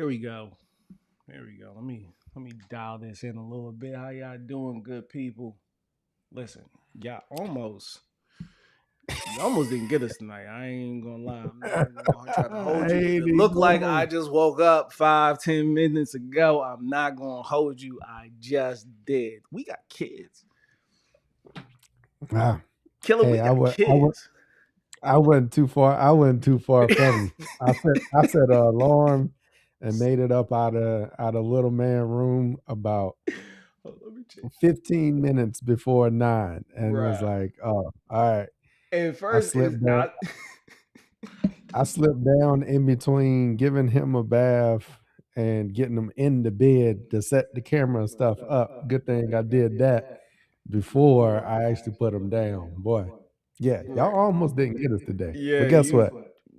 we go. There we go. Let me dial this in a little bit. How y'all doing, good people? Listen, y'all you almost didn't get us tonight. I ain't gonna lie. I'm not even gonna try to hold you. If Ain't it looked like I even just woke up 5, 10 minutes ago, I'm not gonna hold you. I just did. We got kids. ah, Killer, we hey, got kids. I wasn't too far. I wasn't too far from you. I set an alarm and made it up out of little man room about Hold on, let me check. 15 minutes before 9, and was Bruh. like, "Oh, all right." And I first is slipped down. I I slipped down in between giving him a bath and getting him in the bed to set the camera and stuff up. Good thing I did that before I actually put him down. Boy, yeah, y'all right. almost didn't get us today. Yeah, But guess you what?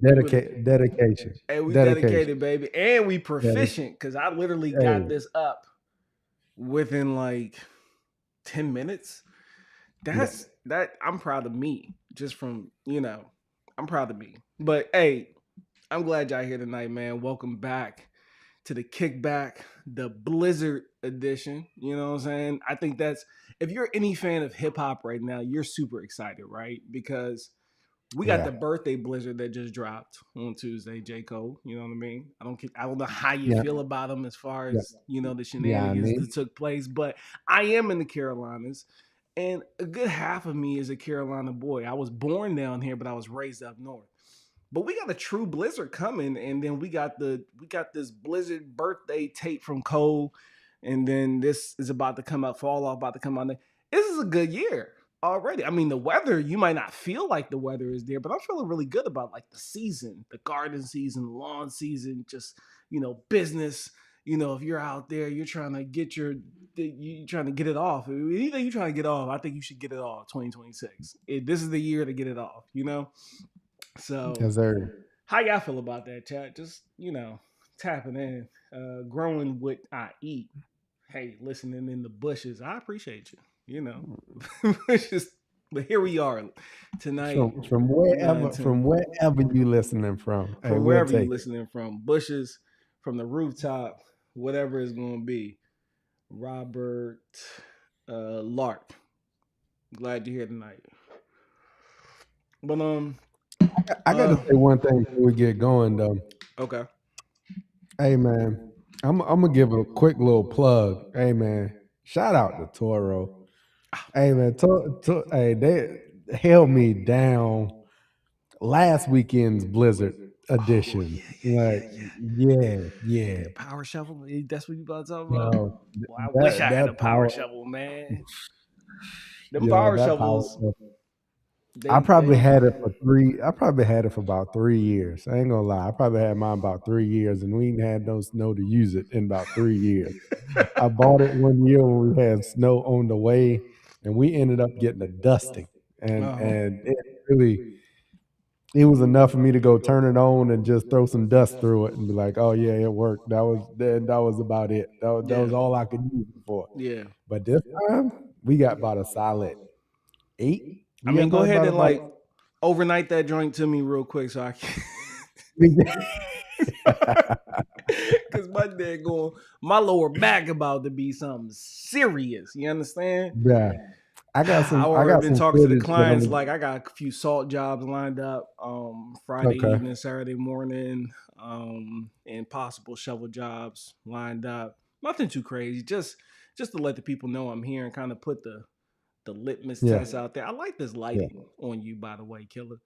we would have. Dedication. Hey, we Dedication. dedicated, baby, and we Dedi- proficient because I literally got hey, this up within like 10 minutes. yeah. That I'm proud of me. Just from I'm proud of me. But hey, I'm glad y'all here tonight, man. Welcome back to the kickback, the Blizzard edition. You know what I'm saying? I think that's if you're any fan of hip hop right now, you're super excited, right? Because we got Yeah. the birthday blizzard that just dropped on Tuesday, J. Cole. You know what I mean? I don't know how you Yeah. feel about him as far Yeah. as, the Yeah, I shenanigans mean. that took place, but I am in the Carolinas. And a good half of me is a Carolina boy. I was born down here, but I was raised up north. But we got a true blizzard coming, and then we got this blizzard birthday tape from Cole, and then this is about to come out, fall off, about to come out. This is a good year already. I mean, the weather, you might not feel like the weather is there, but I'm feeling really good about like the season, the garden season, lawn season, just business. If you're out there, you're trying to get you trying to get it off. Anything you're trying to get off, I think you should get it off 2026. This is the year to get it off. So Yes, sir. how y'all feel about that, chat? Just, tapping in, growing what I eat. Hey, listening in the bushes. I appreciate you. Bushes. But here we are tonight, From 9 wherever 10. from wherever you listening from. Hey, From we'll wherever you take it. listening from, bushes, from the rooftop, whatever it's going to be. Robert Lark. Glad you're here tonight. But, I got to uh, say one thing before we get going though. okay. Hey man, I'm gonna give a quick little plug. Hey man, shout out to Toro. Hey man, hey, they held me down last weekend's Blizzard Oh edition. yeah, yeah, Like, yeah, yeah. yeah, yeah. That power shovel. That's what you about to talk about. Yo, Well, I wish that I had a that power power, shovel, man. Them yo, power that power. shovels, they I probably had it for about 3 years. I ain't gonna lie. I probably had mine about 3 years, and we ain't had no snow to use it in about 3 years. I bought it one year when we had snow on the way, and we ended up getting a dusting, and uh-huh. and it was enough for me to go turn it on and just throw some dust through it and be like, oh yeah, it worked. That was about it. That was Yeah, all I could use it for. yeah. But this time we got about a solid 8. I We got mean, go ahead and about like overnight that joint to me real quick so I can. Cause my dad going, my lower back about to be something serious. You understand? yeah. I I already got been some talking to the footage that clients. I'm Like I got a few salt jobs lined up. Friday okay. evening, Saturday morning, and possible shovel jobs lined up. Nothing too crazy. Just to let the people know I'm here and kind of put the litmus Yeah. test out there. I like this Yeah. lighting on you, by the way, Killer.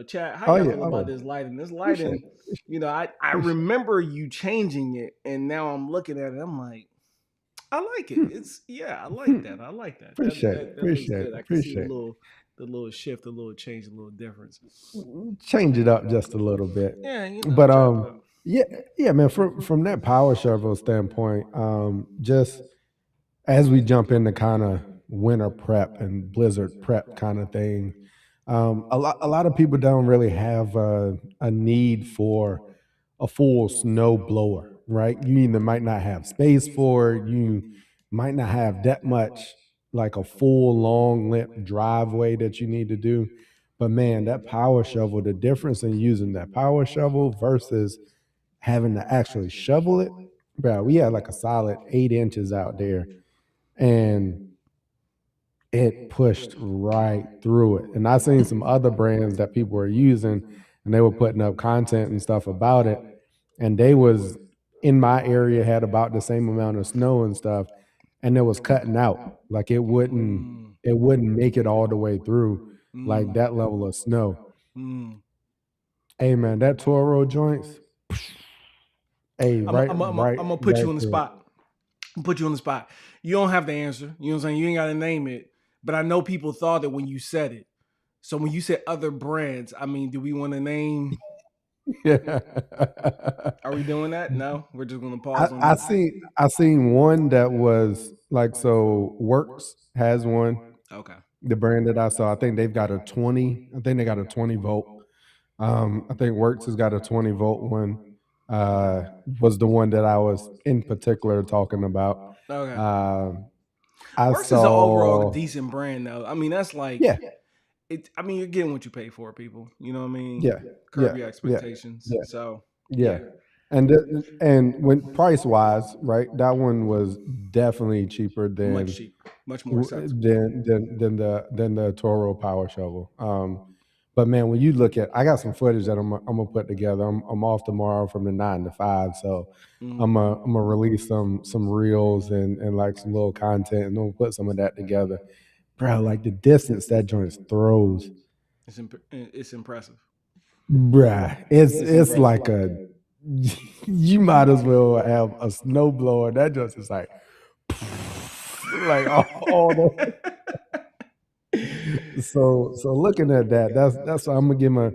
Chat. How Oh y'all yeah. feel about Oh, this lighting? This appreciate lighting, it. I Appreciate remember you changing it, and now I'm looking at it. I'm like, I like it. it. It's I like Hmm. that. I like that. That Appreciate it. that that looks Appreciate it. good. I can see the Appreciate it. little shift, a little change, a little difference. Change it up just a little bit. Yeah, But chop it up. yeah, yeah, man, from that power shovel standpoint, just as we jump into kind of winter prep and blizzard prep kind of thing, a lot of people don't really have a need for a full snow blower, right? You either might not have space for it, you might not have that much like a full long length driveway that you need to do. But man, that power shovel, the difference in using that power shovel versus having to actually shovel it, bro, we had like a solid 8 inches out there, and it pushed right through it. And I seen some other brands that people were using, and they were putting up content and stuff about it, and they was in my area had about the same amount of snow and stuff, and it was cutting out. Like Mm, it wouldn't make it all the way through, like mm, that level of snow. mm. Hey man, that Toro joints, hey, I'm gonna put right you on the through it. spot. Put you on the spot. You don't have the answer. You know what I'm saying? You ain't got to name it. But I know people thought it when you said it. So when you said other brands, I mean, do we want to name? Yeah. Are we doing that? No, we're just gonna I, pause on I that. seen I seen one that was like, so Works has one. Okay. The brand that I saw, I think they've got a 20. I think they got a 20 volt. I think Works has got a 20 volt one. Uh, was the one that I was in particular talking about. Okay. Um, I Works is an overall saw, decent brand though. I mean, that's like yeah, it. I mean, you're getting what you pay for, people. You know what I mean? yeah, yeah, Curb your yeah, expectations. yeah, So yeah. yeah, And when price wise, right, that one was definitely cheaper much cheaper, much more acceptable. than the Toro Power Shovel. But man, when you look at, I got some footage that I'm gonna put together. I'm off tomorrow from the 9 to 5, so Mm. I'm gonna release some reels and like some little content, and we'll put some of that together, bro. Like the distance that joint throws, It's impressive. bruh. It's It's impressive. like a you might as well have a snow blower. That just is like like all the so looking at that, that's what I'm gonna give my.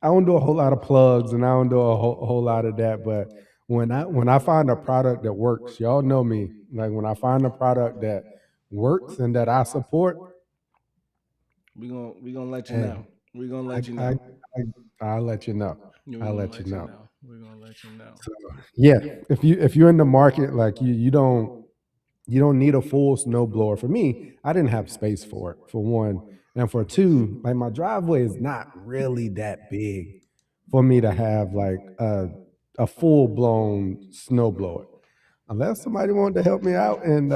I don't do a whole lot of plugs, and I don't do a whole lot of that. But when I find a product that works, y'all know me. Like when I find a product that works and that I support, We gonna let you hey, know. We gonna I let you I, know. I I'll let you know. We I'll gonna let you let you know. know. We gonna let you know. So yeah, if you're in the market, like you don't need a full snow blower. For me, I didn't have space for it, for one. And for two, like my driveway is not really that big for me to have like a full blown snow blower. Unless somebody wanted to help me out and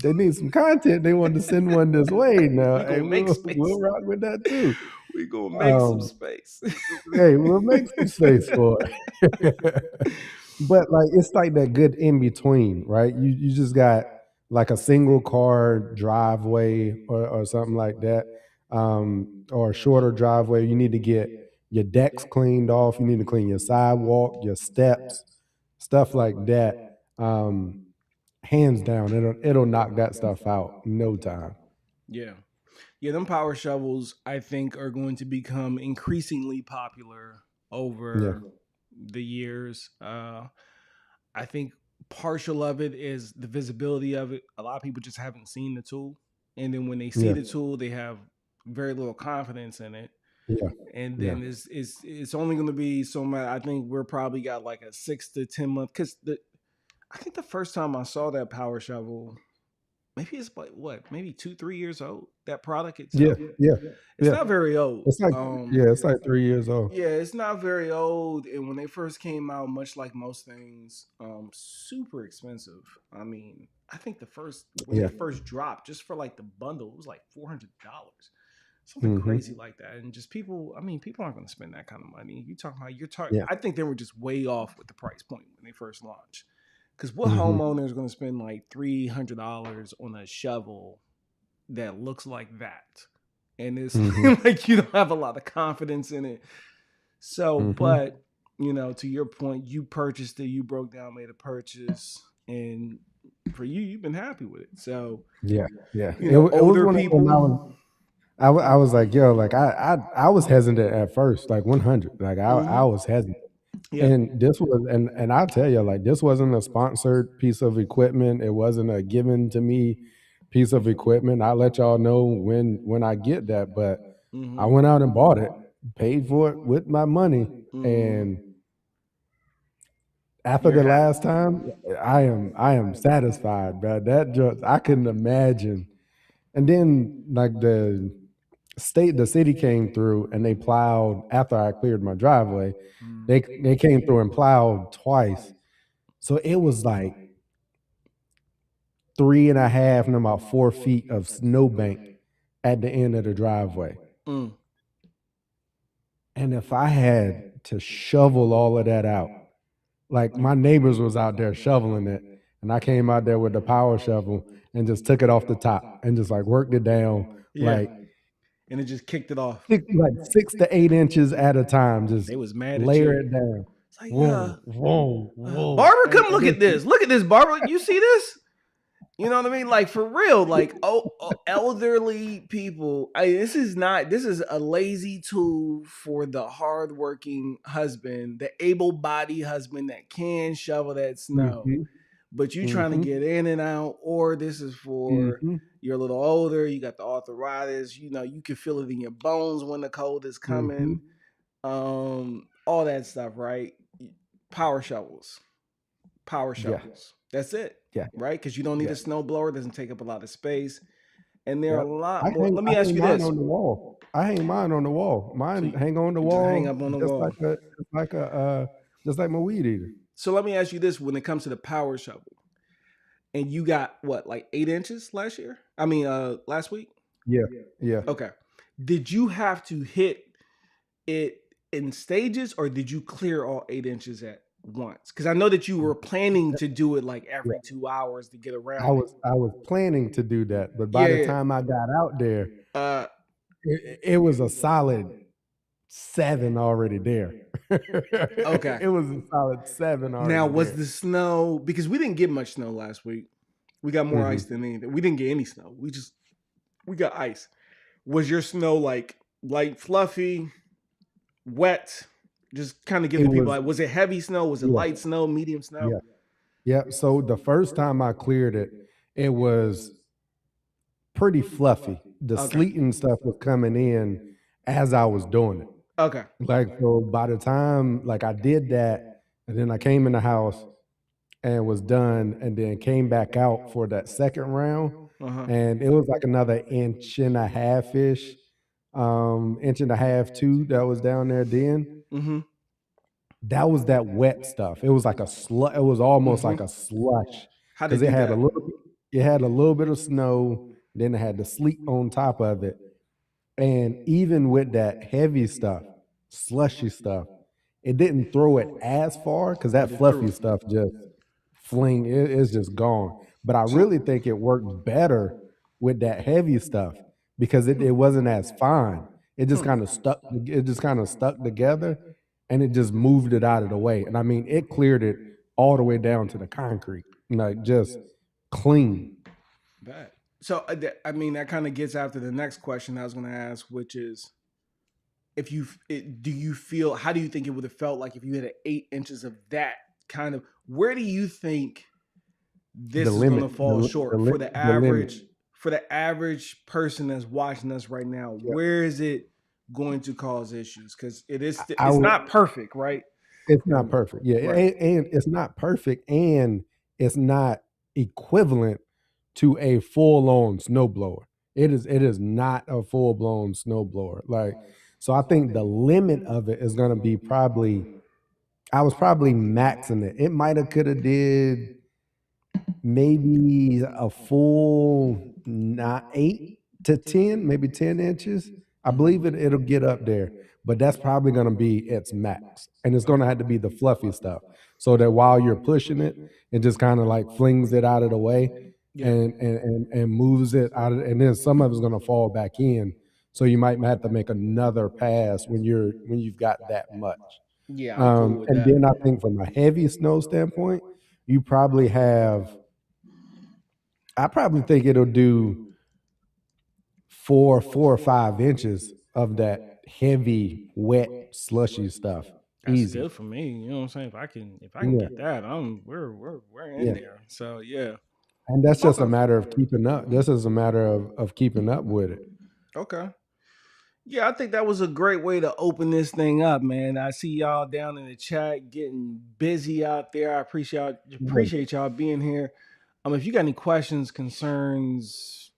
they need some content, they wanted to send one this way. Now, We hey, gonna make we'll space. rock with that too. We gonna make some Um, space. hey, we'll make some space for it. But like it's like that good in between, right? You just got like a single car driveway or something like that, or a shorter driveway. You need to get your decks cleaned off. You need to clean your sidewalk, your steps, stuff like that. Um, Hands down, it'll knock that stuff out in no time. Yeah. Yeah, them power shovels I think are going to become increasingly popular Yeah, over the years. I think partial of it is the visibility of it. A lot of people just haven't seen the tool, and then when they see yeah, the tool, they have very little confidence in it. yeah, And yeah, then it's only going to be so much. I think we're probably got like a 6 to 10 month because the I think the first time I saw that power shovel, maybe it's like what, maybe 2 3 years old. That product yeah, itself, yeah, it's yeah. not very old. It's like, yeah, it's like 3 years old. Yeah, it's not very old. And when they first came out, much like most things, super expensive. I mean, I think the first when they Yeah. first dropped, just for like the bundle, it was like $400, something Hmm. crazy like that. And just people, I mean, people aren't going to spend that kind of money. You talking about Yeah. I think they were just way off with the price point when they first launched. Because what Hmm. homeowner is going to spend like $300 on a shovel that looks like that? And it's Hmm. like you don't have a lot of confidence in it. So, Hmm. but to your point, you purchased it, you broke down, made a purchase, and for you, you've been happy with it. So, Yeah. Yeah. It was older one of them. people. I was like, yo, like I was hesitant at first, like 100. Like I Hmm. was hesitant. Yeah. And this was, and I'll tell you, like this wasn't a sponsored piece of equipment. It wasn't a given to me piece of equipment. I'll let y'all know when I get that. But I Hmm. went out and bought it, paid for it with my money, Hmm. and after You're the happy. last time, I am satisfied, bro. That just I couldn't imagine. And then like the city came through and they plowed after I cleared my driveway. Mm. They came through and plowed twice. So it was like 3.5 and about 4 feet of snowbank at the end of the driveway. Mm. And if I had to shovel all of that out, like my neighbors was out there shoveling it, and I came out there with the power shovel and just took it off the top and just like worked it down Yeah. like And it just kicked it off. 6 to 8 inches at a time, just They was mad at layer you. it down. It's like, Whoa, whoa, whoa. Barber, come And look at this. Look at this, Barber. You see this? You know what I mean? Like for real, like elderly people. This is a lazy tool for the hardworking husband, the able-bodied husband that can shovel that snow. mhm, But you trying to mhm, get in and out, or this is for mhm, you're a little older, you got the arthritis, you know, you can feel it in your bones when the cold is mhm. coming. All that stuff, right? Power shovels. Power Yeah, shovels. That's it, yeah, right? Because you don't need yeah. a snow blower, it doesn't take up a lot of space. And there are Yep. a lot more. Let I me ask hang you mine this. on the wall. I hang mine on the wall. So Mine you, hang on the you just hang wall up on the wall. just like my weed eater. So let me ask you this: when it comes to the power shovel, and you got what, like 8 inches last year? I mean, last week. Yeah, yeah. Okay. Did you have to hit it in stages, or did you clear all 8 inches at once? Because I know that you were planning to do it like Yeah. every 2 hours to get I around it. was I was planning to do that, but by Yeah, the yeah. time I got out there, Uh, it was a solid 7 already there. okay. It was a solid 7 Now, already was there. the snow, because we didn't get much snow last week? We got more ice Mhm. than anything. We didn't get any snow. We got ice. Was your snow like light, fluffy, wet? Just kind of give It the people was like, was it heavy snow? Was it yeah, light snow? Medium snow? yeah, yeah. So the first time I cleared it, it was pretty fluffy. The Okay. sleet and stuff was coming in as I was doing it. Okay. Like, so by the time like I did that, and then I came in the house and was done, and then came back out for that second round, Uh huh. and it was like another inch and a half ish, inch and a half too that was down there then. Mm-hmm. That was that wet stuff. It was like a slut. It was almost Mm-hmm. like a slush How they because do that? it had a little bit of snow, then it had the sleet on top of it. And even with that heavy stuff, slushy stuff, it didn't throw it as far because that But it threw fluffy it. stuff just it's just gone. But I So, really think it worked better with that heavy stuff because it wasn't as fine. It just hmm. kind of stuck together and it just moved it out of the way. And I mean, it cleared it all the way down to the concrete, like just clean. Bad. So I mean, that kind of gets after the next question I was going to ask, which is, if do you feel, how do you think it would have felt like if you had 8 inches of that kind of? Where do you think The this is going limit, to fall short the limit. for the average person that's watching us right now? Yeah. Where is it going to cause issues? Because I it's would not perfect, right? It's not perfect. Yeah, Right. and it's not perfect, and it's not equivalent to a full-on snowblower. It is not a full-blown snowblower. Like, so I think the limit of it is gonna be probably I was probably maxing it. It might have coulda did maybe a full not 8 to 10, maybe 10 inches. I believe it'll get up there, but that's probably going to be its max. And it's going to have to be the fluffy stuff so that while you're pushing it, it just kind of like flings it out of the way Yeah. and moves it out of, and then some of it's going to fall back in. So you might have to make another pass when you've got that much. Yeah, I'm cool with And that. then I think from a heavy snow standpoint, you probably have I probably think it'll do 4 or 5 inches of that heavy, wet, slushy stuff. That's Easy. good for me. You know what I'm saying? If I can Yeah, get that, we're in yeah. there. So yeah. And that's just a Okay. matter of keeping up. This is a matter of keeping up with it. Okay. Yeah, I think that was a great way to open this thing up, man. I see y'all down in the chat getting busy out there. I Right. appreciate y'all being here. If you got any questions, concerns,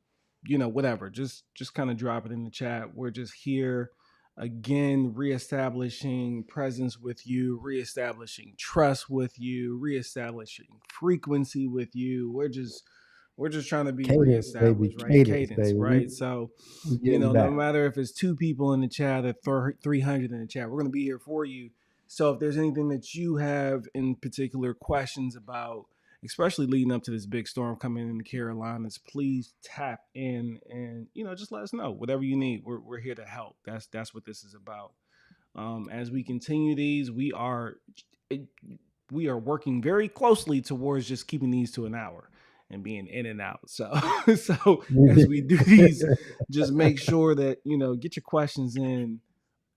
whatever. Just kind of drop it in the chat. We're just here again, reestablishing presence with you, reestablishing trust with you, reestablishing frequency with you. We're just trying to be Cadence, baby. reestablished, right? Cadence, Cadence, baby. right? So, We getting no back. matter if it's two people in the chat or 300 in the chat, we're going to be here for you. So, if there's anything that you have in particular questions about, especially leading up to this big storm coming in the Carolinas, please tap in and, just let us know whatever you need. We're here to help. That's what this is about. As we continue these, we are working very closely towards just keeping these to an hour and being in and out. So so as we do these, just make sure that get your questions in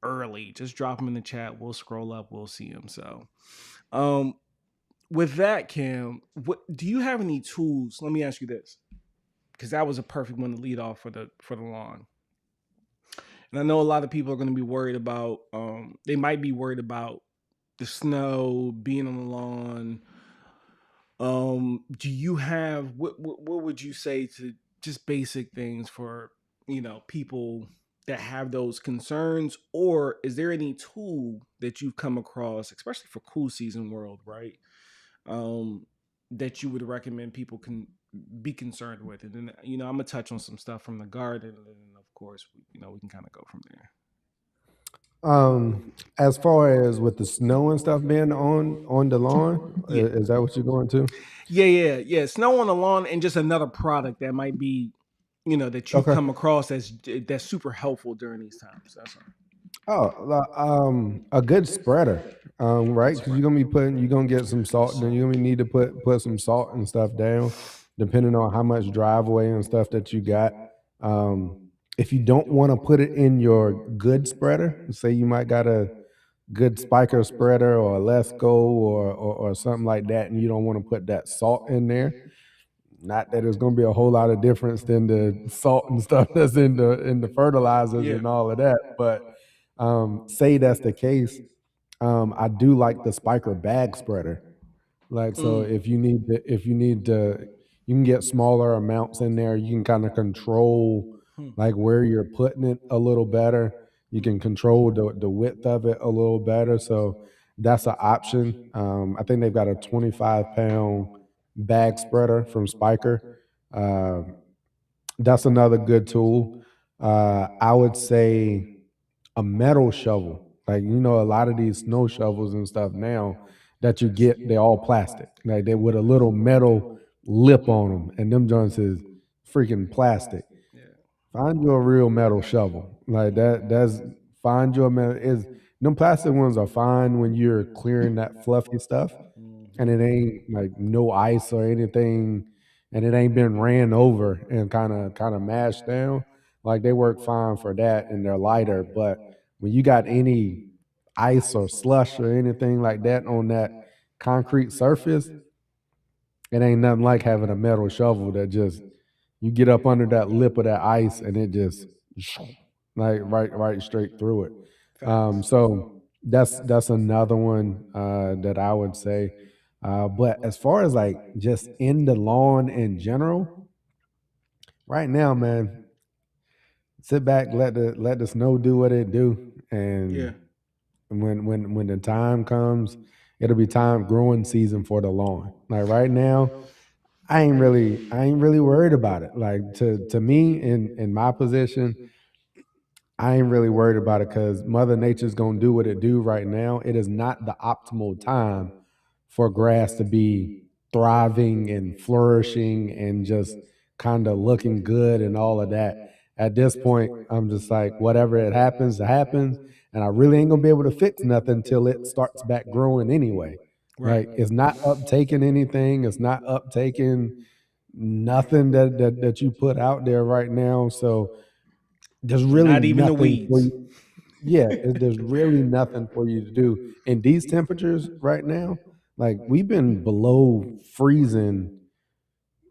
early. Just drop them in the chat. We'll scroll up. We'll see them. So um, with that, Cam, what do you have any tools? Let me ask you this, because that was a perfect one to lead off for the lawn. And I know a lot of people are going to be worried about. They might be worried about the snow being on the lawn. Do you have what would you say to just basic things for people that have those concerns, or is there any tool that you've come across, especially for cool season world, right? Um, that you would recommend people can be concerned with, and then I'm gonna touch on some stuff from the garden, and then of course we can kind of go from there. As far as with the snow and stuff being on the lawn, Yeah, is that what you're going to? yeah. Snow on the lawn, and just another product that might be that you've Okay. come across that's super helpful during these times. That's all. A good spreader, right? Because Spread. you're gonna get some salt, then you're gonna need to put some salt and stuff down, depending on how much driveway and stuff that you got. Um, if you don't want to put it in your good spreader, say you might got a good spiker spreader or a Let's Go or something like that, and you don't want to put that salt in there. Not that it's going to be a whole lot of difference than the salt and stuff that's in the fertilizers Yeah. and all of that, but say that's the case. I do like the spiker bag spreader. Like, so Mm. if you need to, you can get smaller amounts in there. You can kind of control Hmm. like where you're putting it a little better. You can control the width of it a little better. So that's an option. I think they've got a 25-pound bag spreader from Spiker. Um, that's another good tool. I would say a metal shovel. Like, a lot of these snow shovels and stuff now that you get, they're all plastic. Like, they with a little metal lip on them, and them joints is freaking plastic. Yeah. Find you a real metal shovel. Like that. That's find your metal. Is them plastic ones are fine when you're clearing that fluffy stuff, and it ain't like no ice or anything, and it ain't been ran over and kind of mashed down. Like, they work fine for that, and they're lighter. But when you got any ice or slush or anything like that on that concrete surface, it ain't nothing like having a metal shovel that just you get up under that lip of that ice and it just like right straight through it. Facts. So that's another one that I would say. But as far as like just in the lawn in general, right now, man, sit back, let the snow do what it do, Yeah. and when the time comes, it'll be time growing season for the lawn. Like right now, I ain't really worried about it. Like to me in my position, I ain't really worried about it because Mother Nature's gonna do what it do right now. It is not the optimal time for grass to be thriving and flourishing and just kind of looking good and all of that. At this point, I'm just like, whatever it happens, and I really ain't gonna be able to fix nothing until it starts back growing anyway. Right. Like, it's not uptaking anything. It's not uptaking nothing that you put out there right now. So there's really Not even the nothing for weeds. you. Yeah, there's really nothing for you to do in these temperatures right now. Like, we've been below freezing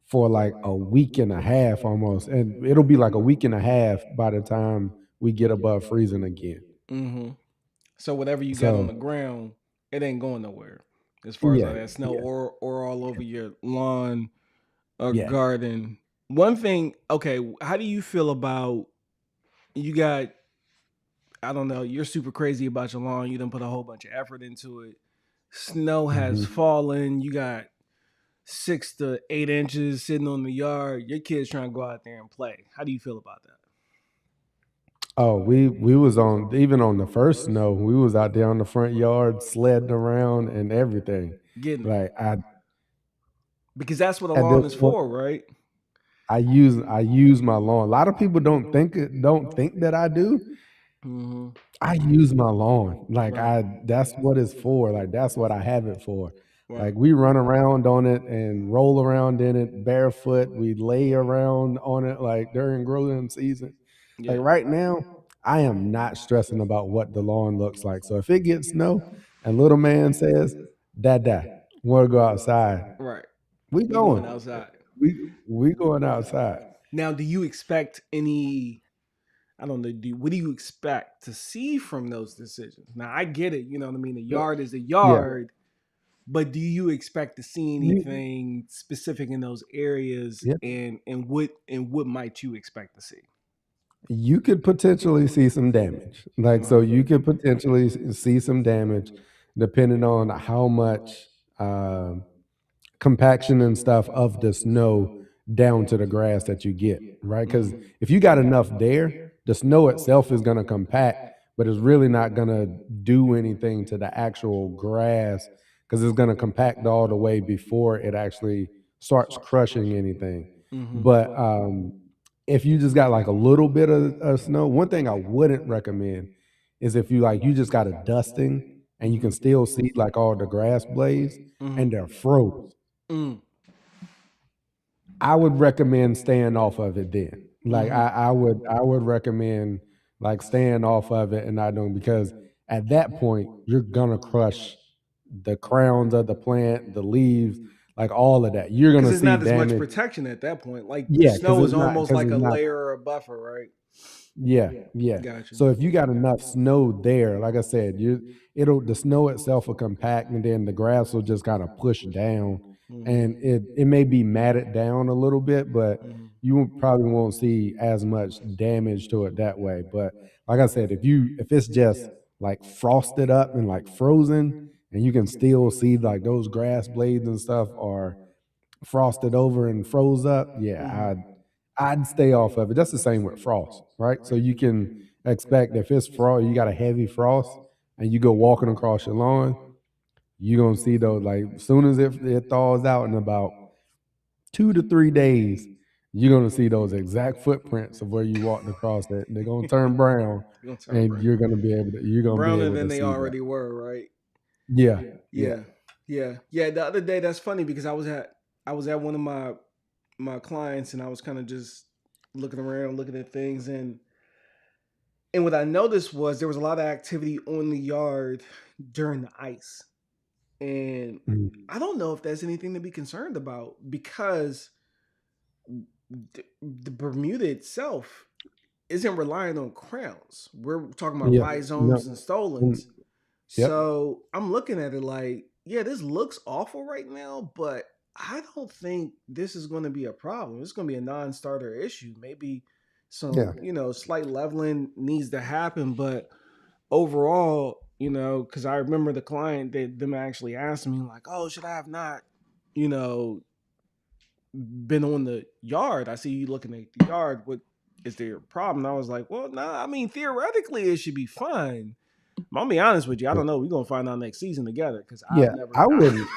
for like a week and a half almost, and it'll be like a week and a half by the time we get above freezing again. Hmm. So whatever you got on So the ground, it ain't going nowhere. As far as all yeah, that snow yeah, or all over your lawn or yeah. garden. One thing, okay, how do you feel about you got I don't know, you're super crazy about your lawn, you done put a whole bunch of effort into it. Snow has Mhm. fallen, you got 6 to 8 inches sitting on the yard. Your kids trying to go out there and play. How do you feel about that? Oh, we was on even on the first snow, we was out there on the front yard sledding around and everything. Getting it Like I because that's what a at this lawn is point, for, right? I use my lawn. A lot of people don't think that I do. Mm-hmm. I use my lawn. Like Right. I that's what it's for. Like that's what I have it for. Right. Like we run around on it and roll around in it barefoot. We lay around on it like during growing season. Like Yeah. right now, I am not stressing about what the lawn looks like. So if it gets snow and little man says, Dada, wanna go outside, Right. we We going going. outside. We going outside. Now, do you expect any? I don't know. What do you expect to see from those decisions? Now, I get it. You know what I mean. The yard is a Yeah. yard, but do you expect to see You- anything specific in those areas? yeah. And what might you expect to see? You could potentially see some damage. Like, so you could potentially see some damage depending on how much compaction and stuff of the snow down to the grass that you get, right? Because Mm-hmm. if you got enough there, the snow itself is going to compact, but it's really not going to do anything to the actual grass because it's going to compact all the way before it actually starts crushing anything. Mm-hmm. But if you just got like a little bit of snow, one thing I wouldn't recommend is if you just got a dusting and you can still see like all the grass blades and they're froze. Mm-hmm. I would recommend staying off of it then. Like Mm-hmm. I would recommend like staying off of it and not doing because at that point you're gonna crush the crowns of the plant, the leaves, like all of that. You're Because gonna there's see not as much damage. protection at that point. Like the Yeah, snow is almost because like it's a not. layer or a buffer, right? Yeah, yeah. Gotcha. So if you got enough snow there, like I said, the snow itself will compact and then the grass will just kind of push down and it may be matted down a little bit, but Mm-hmm. probably won't see as much damage to it that way. But like I said, if it's just like frosted up and like frozen and you can still see like those grass blades and stuff are frosted over and froze up, yeah, I'd stay off of it. That's the same with frost, right? So you can expect if it's frost, you got a heavy frost, and you go walking across your lawn, you're gonna see those like as soon as it thaws out in about 2 to 3 days, you're gonna see those exact footprints of where you walked across it. They're gonna turn brown, Gonna turn and brown. you're gonna be Browner able than to they see that. already were, right? Yeah, yeah. Yeah. Yeah. Yeah. The other day that's funny because I was at one of my clients and I was kind of just looking around, looking at things and what I noticed was there was a lot of activity on the yard during the ice. And Mhm. I don't know if there's anything to be concerned about because the Bermuda itself isn't relying on crowns. We're talking about Yeah. rhizomes No. and Mm, stolons. yep. So I'm looking at it like, yeah, this looks awful right now, but I don't think this is going to be a problem. It's going to be a non-starter issue. Maybe Yeah. some slight leveling needs to happen, but overall, because I remember the client that them actually asked me like, "Oh, should I have not, you know, been on the yard? I see you looking at the yard. What is there a problem?" And I was like, "Well, nah. I mean, theoretically, it should be fine." I'll be honest with you. I Yeah. don't know. We're gonna find out next season together because I've Yeah. never. I wouldn't.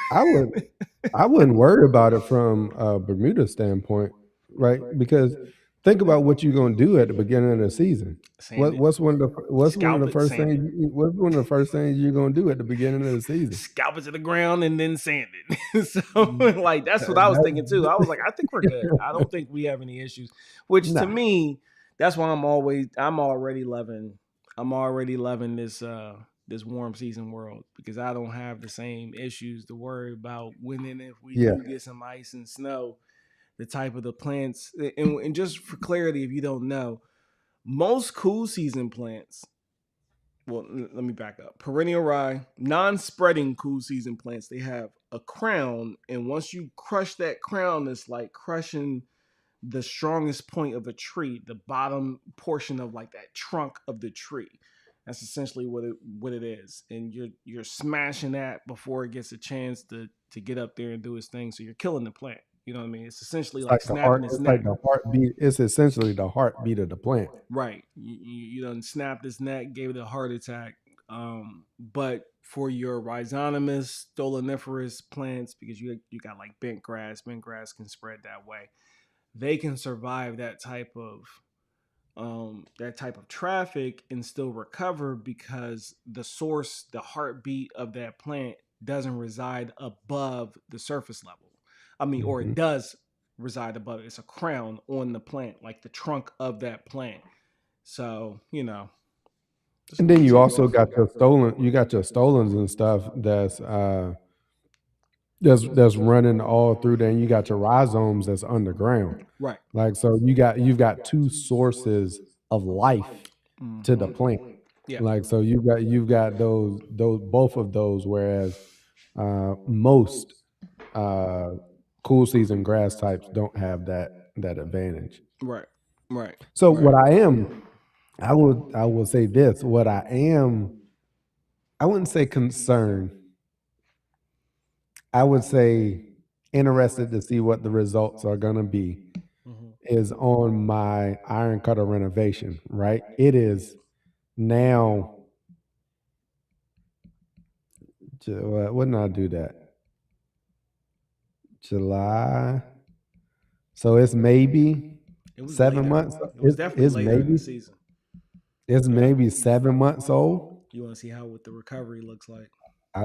I wouldn't worry about it from a Bermuda standpoint, right? Because think about what you're going to do at the beginning of the season. Sand it, What's one of scalp the it, first sand things? it, What's one of the first things you're going to do at the beginning of the season? scalp it to the ground, and then sand it. So, Mm, like, that's what I was thinking too. I was like, I think we're good. I don't think we have any issues. Which to Nah, me, that's why I'm already loving this warm season world because I don't have the same issues to worry about when and if we yeah, do get some ice and snow. The type of the plants, and just for clarity, if you don't know, most cool season plants, well, let me back up. Perennial rye, non-spreading cool season plants, they have a crown, and once you crush that crown, it's like crushing the strongest point of a tree, the bottom portion of like that trunk of the tree. That's essentially what it is, and you're smashing that before it gets a chance to get up there and do its thing. So you're killing the plant. You know what I mean? It's essentially It's like like the snapping heart. its It's like neck. the heartbeat. It's essentially the heartbeat of the plant. Right. You done snapped its neck, gave it a heart attack. But for your rhizonomous, stoloniferous plants, because you got like bent grass can spread that way. They can survive that type of traffic and still recover because the source, the heartbeat of that plant doesn't reside above the surface level. I mean, or it Hmm. does reside above it. It's a crown on the plant, like the trunk of that plant. So, just And then keeps you you also off. got your stolen. You got your stolons and stuff. That's running all through there, and you got your rhizomes that's underground. Right. Like so, you've got two sources of life to the Mm-hmm. plant. Yeah. Like so, you've got those both of those, whereas most uh, cool season grass types don't have that advantage. Right. Right. So Right. what I will say this: what I wouldn't say concerned. I would say interested to see what the results are going to be Mm-hmm. is on my iron cutter renovation, right? It is now, when did I do that? July. So it's maybe It was 7 months. later. It was definitely later in the season. It's maybe 7 months old. You want to see how what the recovery looks like.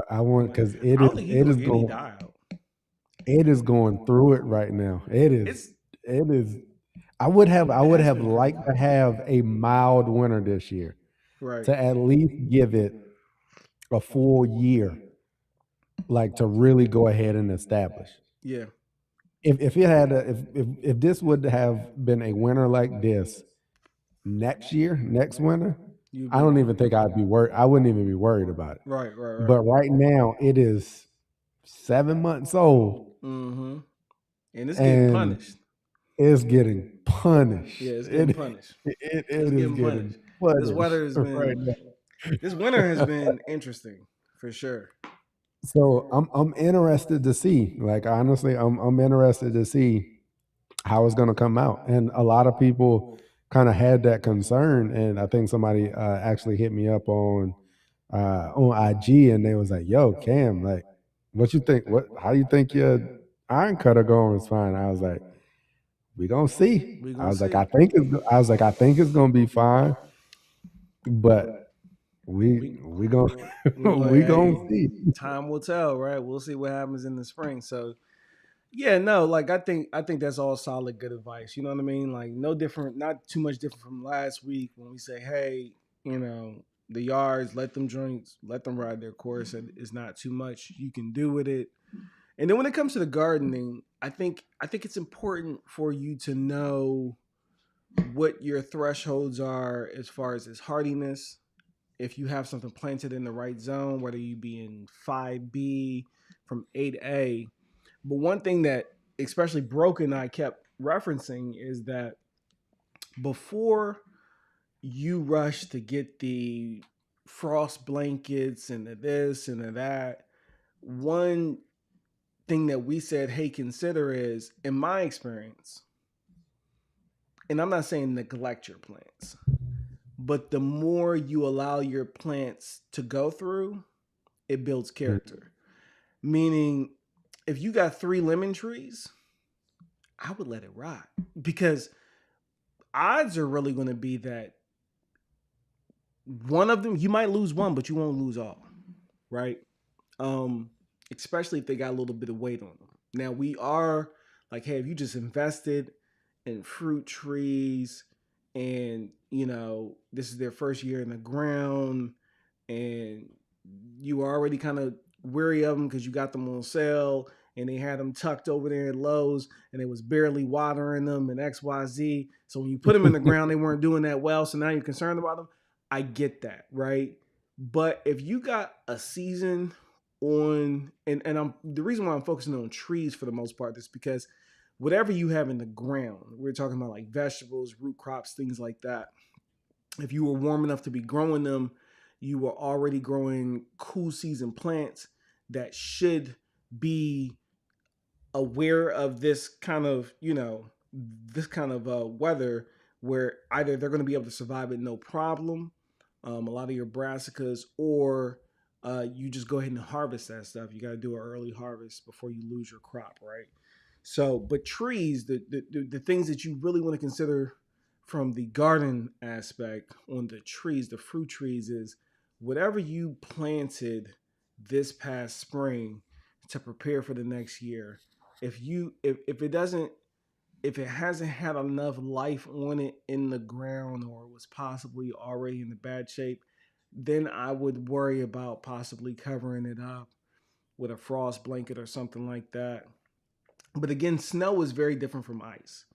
I want because I don't think you're gonna get any die out. it is going through it right now. It's It is. I would have been pretty liked to have a mild winter this year right. to at least give it a full year, like to really go ahead and establish. Yeah, If it had if this would have been a winter like this next year, next winter, you'd I be don't even think I'd be worried. I wouldn't even be worried about it. right, right, right. But right now, it is 7 months old Mm-hmm. And it's getting and punished. it's getting Yeah, punished. it's getting It punished. it, It's it is getting getting punished. This punished weather has right been now. this winter has been interesting for sure. So I'm interested to see. Like honestly, I'm interested to see how it's going to come out. And a lot of people kind of had that concern, and I think somebody actually hit me up on IG, and they was like, "Yo, Cam, like, what you think? What? How you think your iron cutter going is fine?" I was like, "We gonna see." We're I gonna was like, see. I think it's gonna be fine, but we gonna We go we gonna hey, see. time will tell, right? We'll see what happens in the spring. So yeah, no, like I think that's all solid good advice. You know what I mean? Like no different, not too much different from last week when we say, hey, the yards, let them drinks, let them ride their course. And it's not too much you can do with it. And then when it comes to the gardening, I think it's important for you to know what your thresholds are as far as its hardiness. If you have something planted in the right zone, whether you be in 5B from 8A. But one thing that especially Broken I kept referencing is that before you rush to get the frost blankets and the this and the that, one thing that we said, hey, consider is, in my experience, and I'm not saying neglect your plants, but the more you allow your plants to go through, it builds character. Meaning, if you got 3 lemon trees, I would let it rot because odds are really going to be that one of them you might lose one, but you won't lose all, right? Um, Especially if they got a little bit of weight on them. Now we are like, hey, if you just invested in fruit trees, and this is their first year in the ground, and you were already kind of weary of them because you got them on sale and they had them tucked over there at Lowe's and it was barely watering them and XYZ. So when you put them in the ground, they weren't doing that well. So now you're concerned about them. I get that, right? But if you got a season on, and I'm the reason why I'm focusing on trees for the most part is because whatever you have in the ground, we're talking about like vegetables, root crops, things like that. If you were warm enough to be growing them, you were already growing cool season plants that should be aware of this kind of, this kind of weather, where either they're going to be able to survive it no problem, a lot of your brassicas, or you just go ahead and harvest that stuff. You got to do an early harvest before you lose your crop, right? So, but trees, the things that you really want to consider from the garden aspect on the trees, the fruit trees, is whatever you planted this past spring to prepare for the next year. If it doesn't, if it hasn't had enough life on it in the ground, or was possibly already in the bad shape, then I would worry about possibly covering it up with a frost blanket or something like that. But again, snow is very different from ice.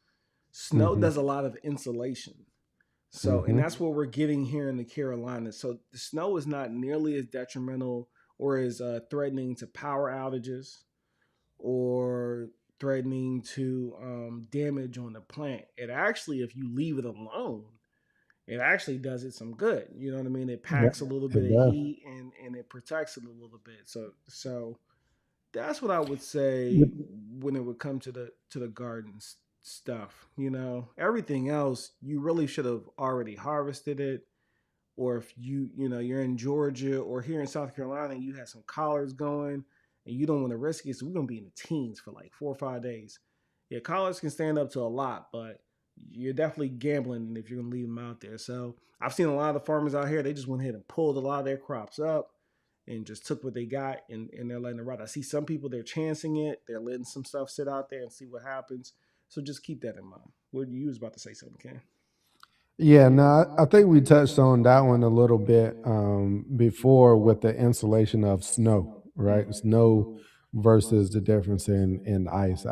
Snow Hmm. does a lot of insulation. So, and Hmm. that's what we're getting here in the Carolinas. So the snow is not nearly as detrimental or as threatening to power outages, or threatening to damage on the plant. It actually, if you leave it alone, it actually does it some good. You know what I mean? It Yeah, packs a little bit it of does. heat, and it protects it a little bit. So that's what I would say when it would come to the gardens stuff. Everything else you really should have already harvested it. Or if you're in Georgia or here in South Carolina, and you had some collards going and you don't want to risk it, so we're gonna be in the teens for like 4 or 5 days. Yeah, collards can stand up to a lot, but you're definitely gambling if you're gonna leave them out there. So I've seen a lot of the farmers out here, they just went ahead and pulled a lot of their crops up and just took what they got, and they're letting it rot. I see some people, they're chancing it, they're letting some stuff sit out there and see what happens. So just keep that in mind. What you was about to say something, Ken? Yeah, no, I think we touched on that one a little bit before with the insulation of snow, right? Snow versus the difference in ice.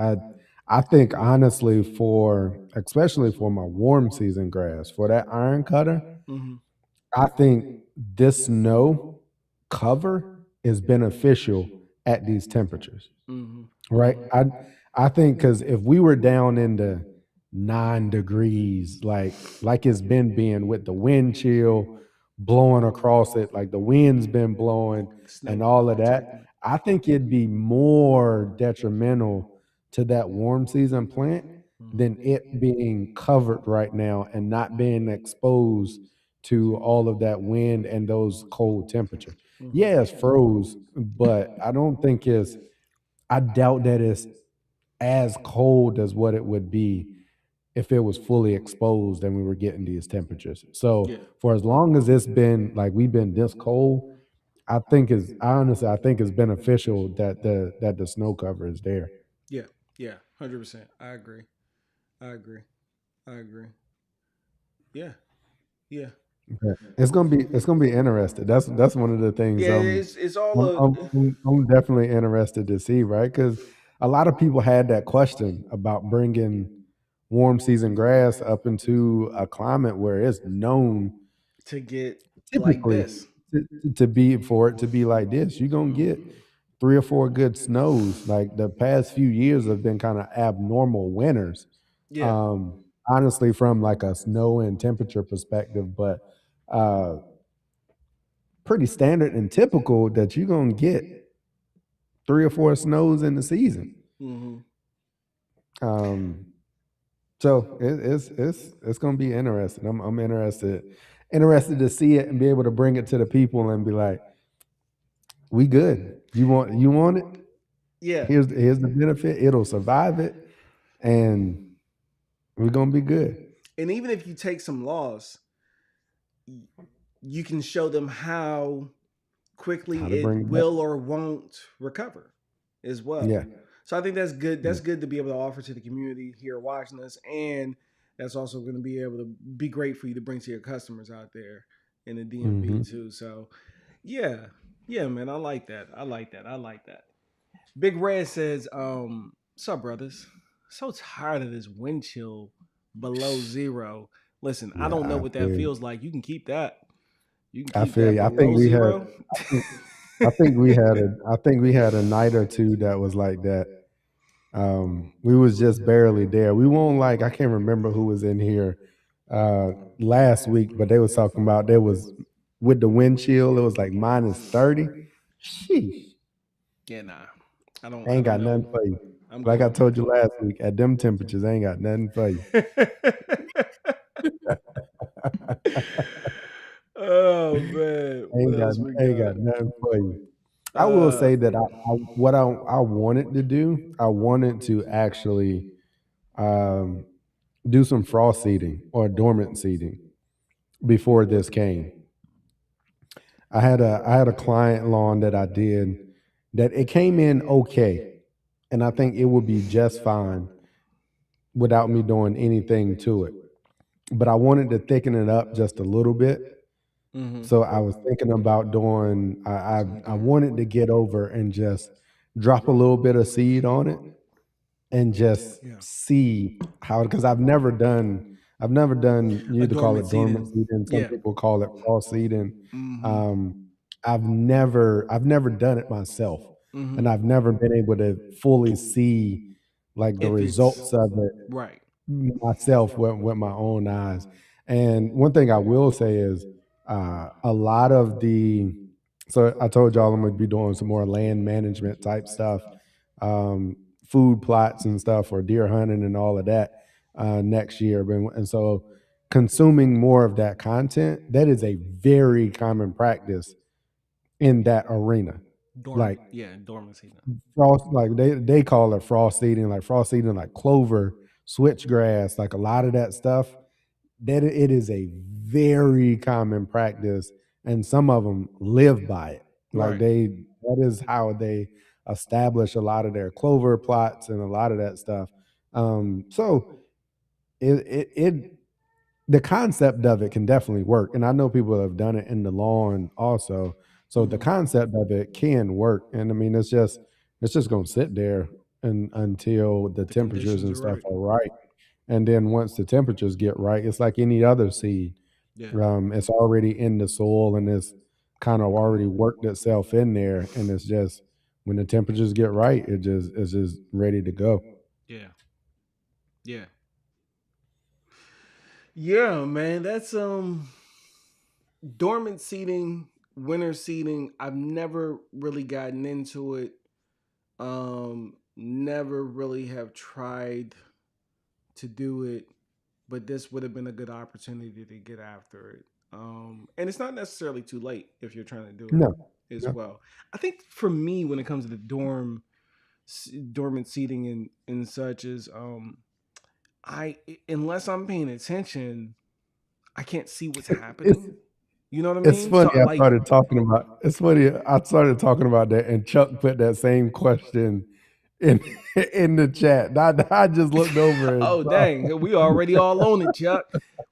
I think honestly, for especially for my warm season grass, for that iron cutter, Mm-hmm. I think this snow cover is beneficial at these temperatures, Mm-hmm. right? Mm-hmm. I think because if we were down in the 9 degrees, like it's been being with the wind chill blowing across it, like the wind's been blowing Snow and would be all of good too. that, I think it'd be more detrimental to that warm season plant than it being covered right now and not being exposed to all of that wind and those cold temperatures. Mm-hmm. Yeah, it's froze, but I doubt that it's as cold as what it would be if it was fully exposed and we were getting these temperatures. So Yeah. for as long as it's been like we've been this cold, I think it's beneficial that the snow cover is there. Yeah. Yeah. 100%. I agree. I agree. I agree. Yeah. Yeah. It's gonna be interesting. That's one of the things Yeah. It's all I'm a. I'm, I'm definitely interested to see, right? Because a lot of people had that question about bringing warm season grass up into a climate where it's known To get like typically this. to be for it to be like this. You're gonna get 3 or 4 good snows. Like the past few years have been kind of abnormal winters. Yeah. Um, honestly, from like a snow and temperature perspective, but uh pretty standard and typical that you're gonna get 3 or 4 snows in the season. Mm-hmm. Um, so it's gonna be interesting. I'm interested to see it and be able to bring it to the people and be like, we good. You want it? Yeah. Here's the benefit. It'll survive it, and we're gonna be good. And even if you take some loss, you can show them how How quickly to it bring it back? will or won't recover as well. Yeah, So I think that's good. yeah. That's good to be able to offer to the community here watching us, and that's also going to be able to be great for you to bring to your customers out there in the DMV Hmm. too. So yeah, yeah, man, I like that. I like that. I like that. Big Red says, "What's up, brothers? So tired of this wind chill below zero. Listen, I Yeah, don't know what that feels like. You can keep that. You can I keep feel that you. below zero." I think we had a night or two that was like that. We was just barely there. We won't like I can't remember who was in here uh last week, but they was talking about there was with the wind chill, it was like -30. Sheesh. Yeah, nah. I Ain't don't got know. nothing for you. I'm Like I good. told you last week, at them temperatures, I ain't got nothing for you. Oh man, what else we Ain't got? got nothing for you. I will Uh, say that what I wanted to do, I wanted to actually um, do some frost seeding or dormant seeding before this came. I had a client lawn that I did that it came in okay, and I think it would be just fine without me doing anything to it. But I wanted to thicken it up just a little bit. hmm So I was thinking about doing Some I dorm. wanted to get over and just drop a little bit of seed on it and just Yeah, see how because I've never done you a either call dormant it dormant seeding. seeding, some Yeah. people call it frost seeding. hmm Um, I've never done it myself, hmm and I've never been able to fully see like the If it's results of it right. myself with my own eyes. And one thing I will say is a lot of the so I told y'all I'm gonna be doing some more land management type stuff, um, food plots and stuff or deer hunting and all of that next year. And so consuming more of that content, that is a very common practice in that arena. Like Dormant seeding. frost like they call it frost eating like clover, switchgrass, like a lot of that stuff. That it is a very common practice, and some of them live by it. Like Right. they that is how they establish a lot of their clover plots and a lot of that stuff. So it the concept of it can definitely work, and I know people have done it in the lawn also. So the hmm concept of it can work, and I mean it's just gonna sit there and until the The temperatures conditions and are stuff right. are right, and then once the temperatures get right, it's like any other seed. Yeah. It's already in the soil and it's kind of already worked itself in there, and it's just when the temperatures get right, it's just ready to go. Yeah. Yeah. Yeah, man. That's dormant seeding, winter seeding. I've never really gotten into it. Never really have tried to do it, but this would have been a good opportunity to get after it. And it's not necessarily too late if you're trying to do No, it as no, well. I think for me, when it comes to the dormant seating and such, is I unless I'm paying attention, I can't see what's it's happening. You know what I It's mean? funny. So like, It's funny. I started talking about that, and Chuck put that same question in in the chat. I just looked over and oh saw. dang, we already all on it, Chuck.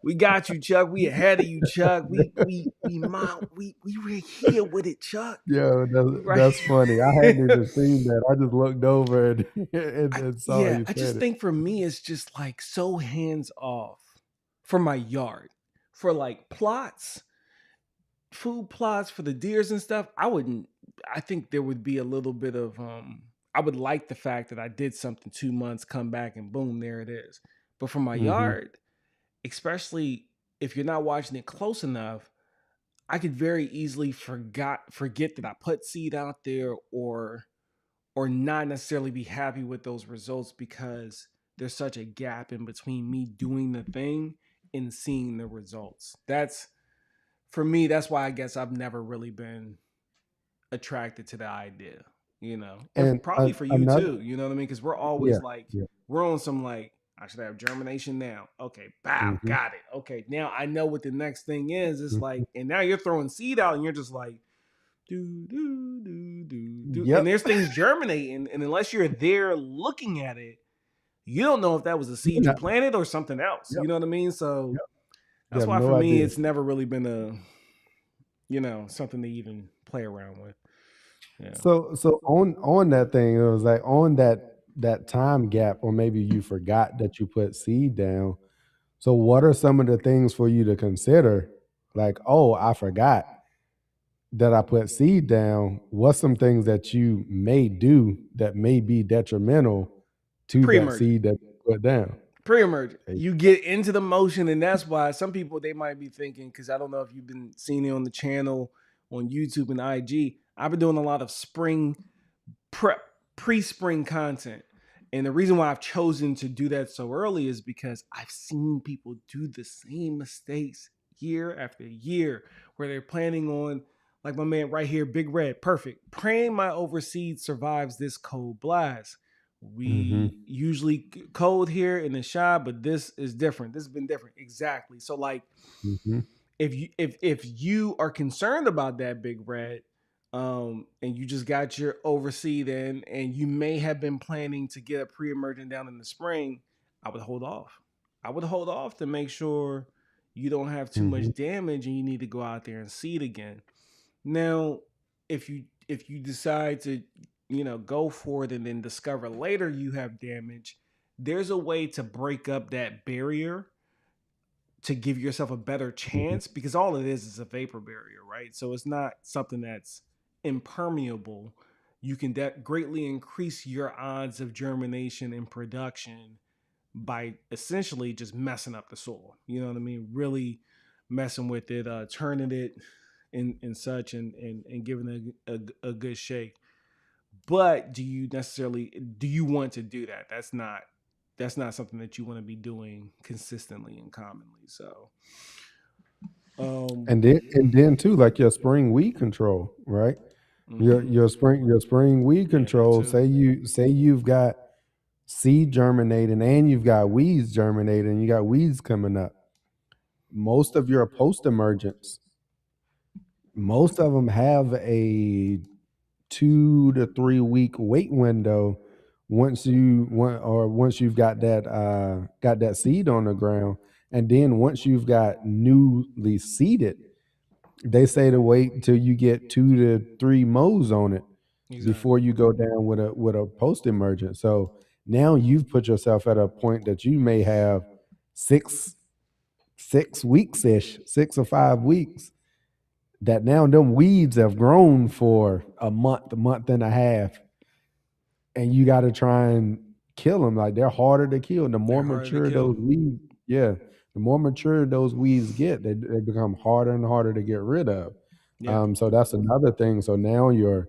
We got you, Chuck. We ahead of you, Chuck. We were here with it, Chuck. Yeah, Right. that's funny. I hadn't even seen that. I just looked over and and saw Yeah, you I said just it. think for me it's just like so hands off for my yard. For like plots, food plots for the deers and stuff, I think there would be a little bit of I would like the fact that I did something 2 months, come back and boom, there it is. But for my Hmm. yard, especially if you're not watching it close enough, I could very easily forget that I put seed out there or not necessarily be happy with those results because there's such a gap in between me doing the thing and seeing the results. That's for me, that's why I guess I've never really been attracted to the idea, and And probably for you another, too, you know what I mean? Because we're yeah, always like, yeah. we're on some like, I should have germination now. Okay, bow, Hmm. got it. Okay, now I know what the next thing is. It's like, and now you're throwing seed out and you're just like, do, do, do, do, do. And Yep. there's things germinating. And unless you're there looking at it, you don't know if that was a You're seed you not. planted or something else. Yep. You know what I mean? So Yep. You that's have why for no me, idea. it's never really been something to even play around with. Yeah. So on that thing, it was like on that time gap, or maybe you forgot that you put seed down. So what are some of the things for you to consider? Like, oh, I forgot that I put seed down. What's some things that you may do that may be detrimental to that Pre-emergent. seed that you put down. Pre-emergent. Hey, You get into the motion, and that's why some people they might be thinking, because I don't know if you've been seeing it on the channel on YouTube and IG. I've been doing a lot of spring prep, pre-spring content. And the reason why I've chosen to do that so early is because I've seen people do the same mistakes year after year where they're planning on, like my man right here, Big Red, perfect. Praying my overseed survives this cold blast. mm-hmm, We usually cold here in the shop, but this is different. This has been different. Exactly. So like mm-hmm, if you are concerned about that, Big Red, and you just got your overseed in, and you may have been planning to get a pre-emergent down in the spring, I would hold off. I would hold off to make sure you don't have too mm-hmm, much damage and you need to go out there and seed again. Now, if you decide to go for it and then discover later you have damage, there's a way to break up that barrier to give yourself a better mm-hmm. chance, because all it is a vapor barrier, right? So it's not something that's impermeable. You can greatly increase your odds of germination and production by essentially just messing up the soil. You know what I mean? Really messing with it, turning it and such, and giving it a good shake. But do you want to do that? That's not something that you want to be doing consistently and commonly. So, um, And then too, like your spring weed control, right? mhm. Your spring weed Yeah, that control. too. Say you've got seed germinating and you've got weeds germinating. You got weeds coming up. Most of your post emergence, most of them have a 2 to 3 week wait window once you've got that seed on the ground, and then once you've got newly seeded, they say to wait until you get 2 to 3 mows on it before Exactly. you go down with a post emergent. So now you've put yourself at a point that you may have six 6 weeks ish, 6 or 5 weeks, that now them weeds have grown for a month and a half, and you got to try and kill them. Like, they're harder to kill. The They're more harder to mature those kill. weeds, yeah, the more mature those weeds get, they become harder and harder to get rid of. Yeah. So that's another thing. So now your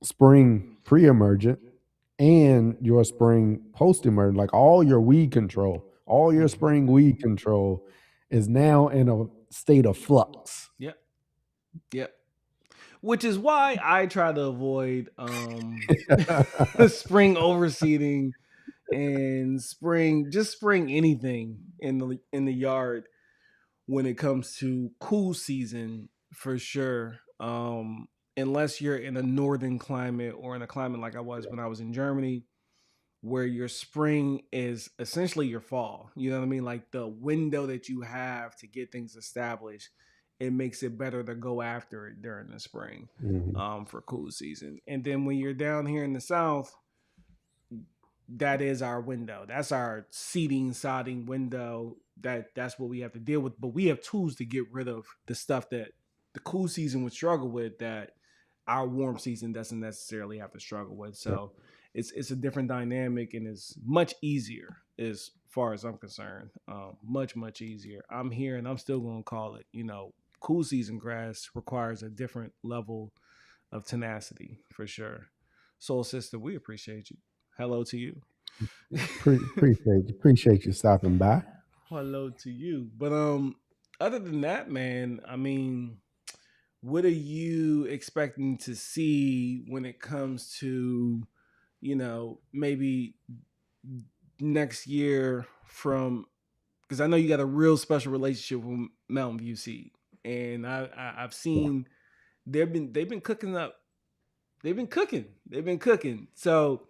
spring pre-emergent and your spring post-emergent, like all your weed control, all your Mhm. spring weed control is now in a state of flux. Yep. Yep. Which is why I try to avoid spring overseeding and spring anything in the yard when it comes to cool season, for sure. Unless you're in a northern climate or in a climate like I was when I was in Germany, where your spring is essentially your fall. You know what I mean? Like the window that you have to get things established, it makes it better to go after it during the spring, Mhm. for cool season. And then when you're down here in the south, that is our window. That's our seeding, sodding window. That's what we have to deal with. But we have tools to get rid of the stuff that the cool season would struggle with, that our warm season doesn't necessarily have to struggle with. Yeah. So it's a different dynamic, and it's much easier as far as I'm concerned. Much easier. I'm here and I'm still gonna call it. Cool season grass requires a different level of tenacity for sure. Soul sister, we appreciate you. Hello to you. Appreciate you stopping by. Hello to you. But other than that, man, I mean, what are you expecting to see when it comes to, maybe next year from, because I know you got a real special relationship with Mountain View Seed. And I've seen they've been cooking up. They've been cooking. So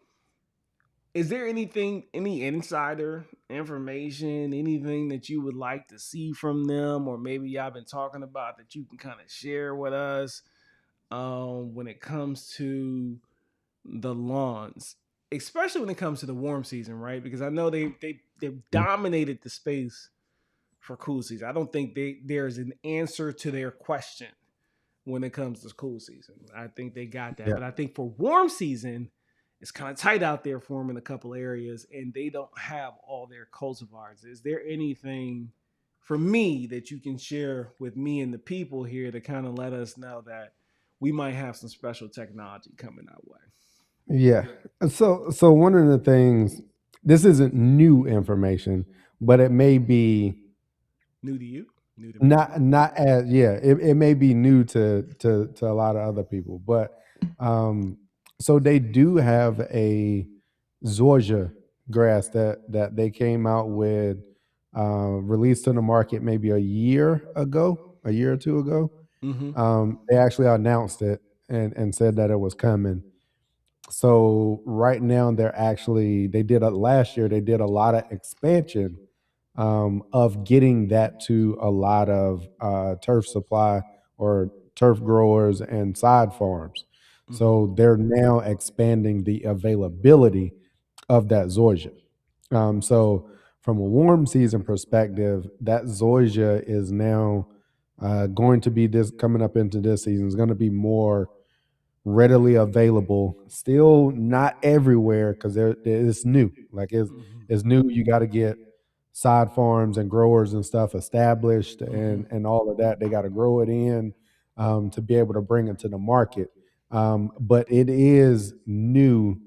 is there any insider information, anything that you would like to see from them, or maybe y'all been talking about that you can kind of share with us, when it comes to the lawns, especially when it comes to the warm season, right? Because I know they've dominated the space for cool season. I don't think there's an answer to their question when it comes to cool season. I think they got that, Yeah. but I think for warm season, it's kind of tight out there for them in a couple areas, and they don't have all their cultivars. Is there anything for me that you can share with me and the people here to kind of let us know that we might have some special technology coming our way? Yeah. So one of the things, this isn't new information, but it may be New to you? New to me? not as, yeah, it may be new to a lot of other people, but um so they do have a Georgia grass that they came out with, released to the market maybe a year or two ago. Mm-hmm. They actually announced it and said that it was coming. So right now they did a last year they did a lot of expansion, of getting that to a lot of turf supply or turf growers and side farms. Mm-hmm. So they're now expanding the availability of that zoysia. So from a warm season perspective, that zoysia is now going to be this coming up into this season is going to be more readily available. Still not everywhere because it's new. Like Mm-hmm. it's new. You got to get side farms and growers and stuff established Mm-hmm. and all of that. They got to grow it in, to be able to bring it to the market. But it is new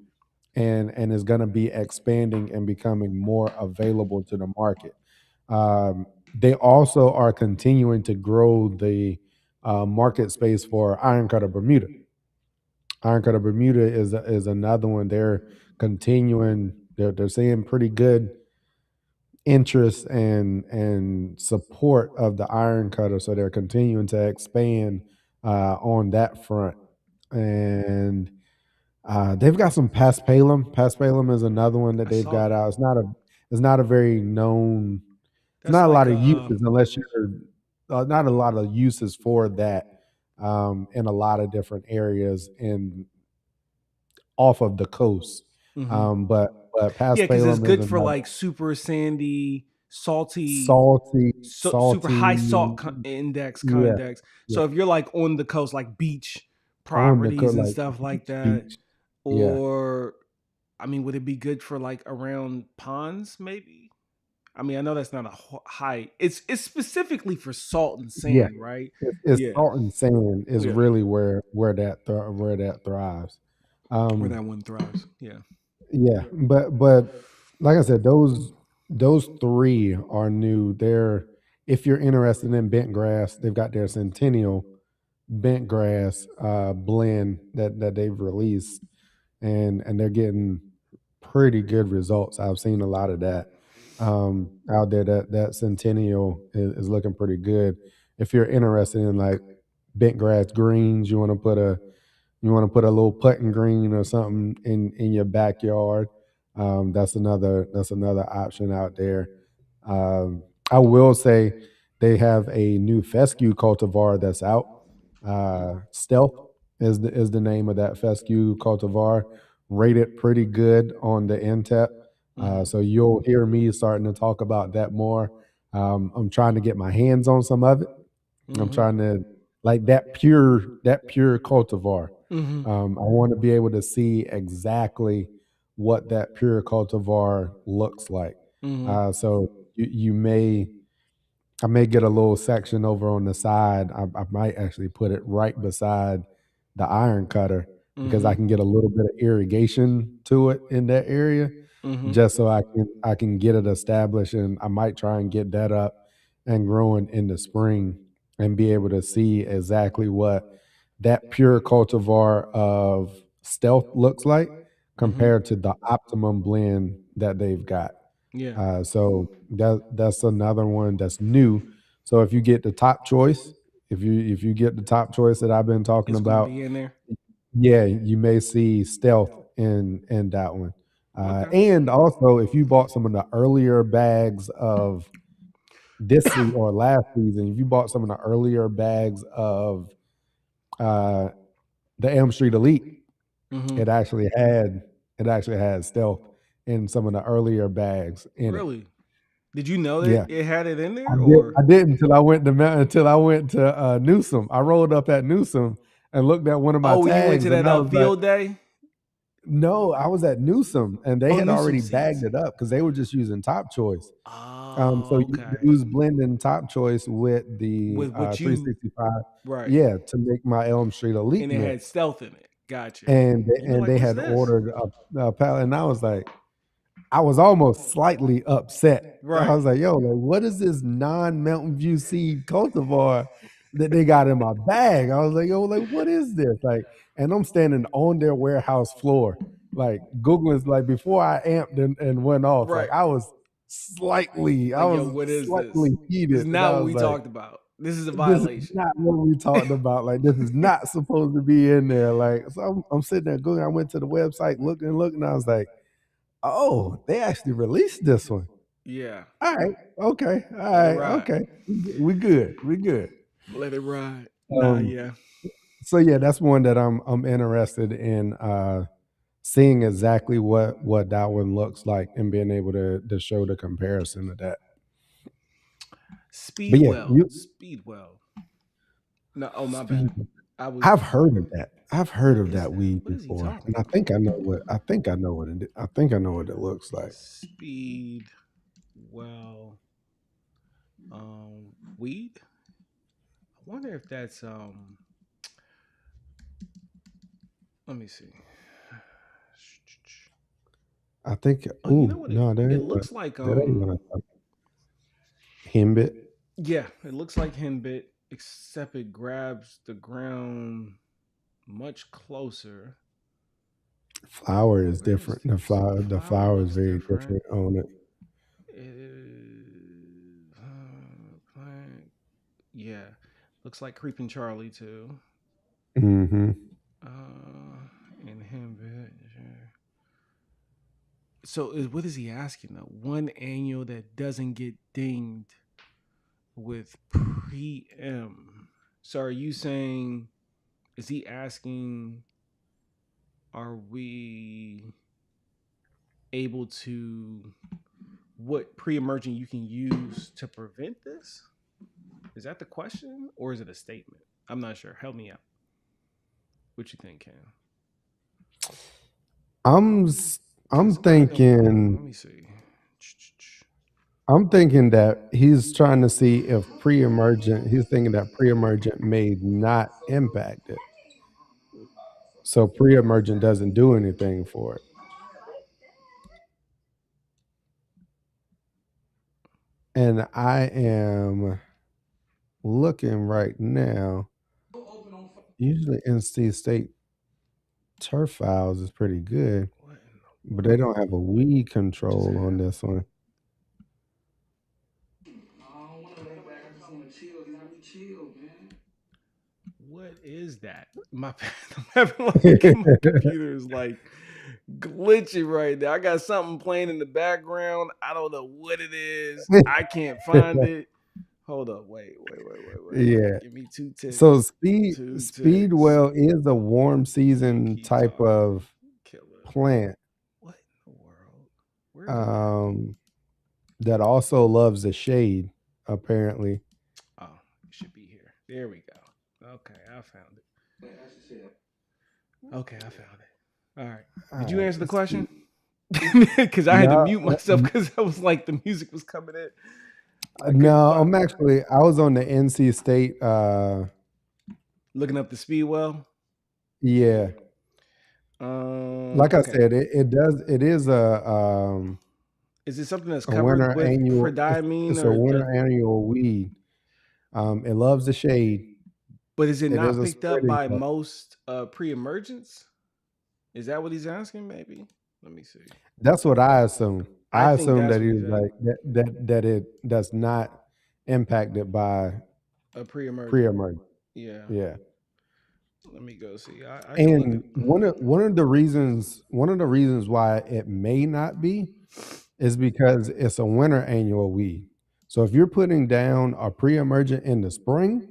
and is going to be expanding and becoming more available to the market. They also are continuing to grow the market space for iron cutter Bermuda. Iron Cutter Bermuda is another one. They're continuing. They're seeing pretty good interest and support of the Iron Cutter, so they're continuing to expand on that front. And they've got some Paspalum. Paspalum is another one that I they've saw got that. out. It's not a very known. It's That's not a like lot a of uses unless you're not a lot of uses for that in a lot of different areas in off of the coast. mhm. But Yeah, because it's Paspalum is good for another like super sandy, salty, super high salty, index yeah, condex. yeah, So if you're like on the coast, like beach on the properties and like stuff like that, beach, yeah, or I mean, would it be good for like around ponds? Maybe. I mean, I know that's not a high. It's specifically for salt and yeah. sand, right? It's Yeah, salt and sand is yeah. really where that thrives. Where Um, that one thrives. Yeah. yeah, but like I said, those three are new. They're if you're interested in bent grass, they've got their Centennial bent grass blend that they've released, and they're getting pretty good results. I've seen a lot of that out there. That Centennial is looking pretty good. If you're interested in like bent grass greens, you want to put a little putting green or something in your backyard. That's another option out there. I will say they have a new fescue cultivar that's out. Stealth is the name of that fescue cultivar. Rated pretty good on the NTEP. Mm-hmm. So you'll hear me starting to talk about that more. I'm trying to get my hands on some of it. I'm Mm-hmm. trying to like that pure cultivar. Mm-hmm. I want to be able to see exactly what that pure cultivar looks like. Mm-hmm. So you may I may get a little section over on the side. I might actually put it right beside the iron cutter because I Mm-hmm. can get a little bit of irrigation to it in that area, Mm-hmm. just so I can get it established. And I might try and get that up and growing in the spring and be able to see exactly what that pure cultivar of stealth looks like Mm-hmm. compared to the optimum blend that they've got. Yeah. So that's another one that's new. So if you get the top choice, if you get the top choice that I've been talking It's gonna about, be in there. yeah, you may see stealth in that one. Okay. And also, if you bought some of the earlier bags of this season or last season, if you bought some of the earlier bags of uh, the Elm Street Elite, Mm-hmm. it actually had stealth in some of the earlier bags in it. Really? Did you know that Yeah. it had it in there, or I didn't until I went to Newsom. I rolled up at Newsom and looked at one of my oh, you went tags, to and that I was like, field day? No, I was at Newsom, and they Oh, had Newsom already bagged seeds. it up because they were just using Top Choice. So Oh, you okay. was blending Top Choice with the, With what you 365, right, yeah, to make my Elm Street Elite and it had mix, stealth in it. Gotcha. and And you're like, they "What's had this?" ordered a pallet, and I was like, I was almost slightly upset. I Right, was like, "Yo, like, what is this non-Mountain View seed cultivar that they got in my bag?" I was like, "Yo, like, what is this?" Like, and I'm standing on their warehouse floor, like, Googling, like, before I amped and went off, like, right. I Like, yo, was what is this? slightly This is heated, and not I what was we like, talked about. This is a "This is violation. not what we talked about. Like, this is not supposed to be in there." Like, so I'm sitting there Googling. I went to the website, looking and looking. I was like, "Oh, they actually released this one. Yeah, Alright, okay, let it alright, ride. okay. We good, we good." Let it ride. Nah, Um, yeah. so yeah, that's one that I'm interested in, seeing exactly what that one looks like and being able to show the comparison of that. But yeah, Speedwell. you Speedwell. No, oh my bad. speed I was I've heard of that. I've heard what of is that that? weed What is he before, talking and about? I know what it I think I know what it looks like. Speed well weed? I wonder if that's let me see. I think Oh, you know ooh, what no, it looks like that ain't what I thought. Hembit? yeah, it looks like henbit except it grabs the ground much closer. Flower is Where is different. this? The Flower flower is looks very different. different on it. It is plant. Yeah, looks like Creeping Charlie too. Mhm. And him. So what is he asking though? One annual that doesn't get dinged with pre-M. So are you saying? Is he asking? Are we able to? What pre-emergent you can use to prevent this? Is that the question, or is it a statement? I'm not sure. Help me out. What you think, Cam? I'm s- I'm Because I don't. Let thinking me see. I'm thinking that he's trying to see if pre-emergent. He's thinking that pre-emergent may not impact it, so pre-emergent doesn't do anything for it. And I am looking right now. Usually, NC State turf files is pretty good, What in the but they don't world have a weed just control on happened? this one. What is that? My I'm having like my computer is like glitching right now. I got something playing in the background. I don't know what it is. I can't find it. Hold up. Wait. Yeah. Give me two So ticks. Two ticks. Speedwell is a warm season Keep type talking. of Killer. plant, What in the world? Where is it at? um, that also loves the shade, apparently. Oh, it should be here. There we go. Okay, I found it. Okay, I found it. All right. Did you Alright, answer the speed question? Because I had to no, mute myself because I was like the music was coming in. I couldn't no, find I'm actually I was on the NC State, looking up the speedwell. yeah. Like I Okay. said, it is Is it something that's a covered winter with annual it's prodiamine a or winter annual weed. It loves the shade. but is it It is not a picked up spreading by plant. most pre-emergents? Is that what he's asking? Maybe. Let me see. That's what I assume. I I think assume that's that what he he's was at. like that it does not impacted by A pre-emergent. pre-emergent. Yeah. Yeah. Let me go see. I can look at. And one of the reasons why it may not be is because it's a winter annual weed. So if you're putting down a pre-emergent in the spring,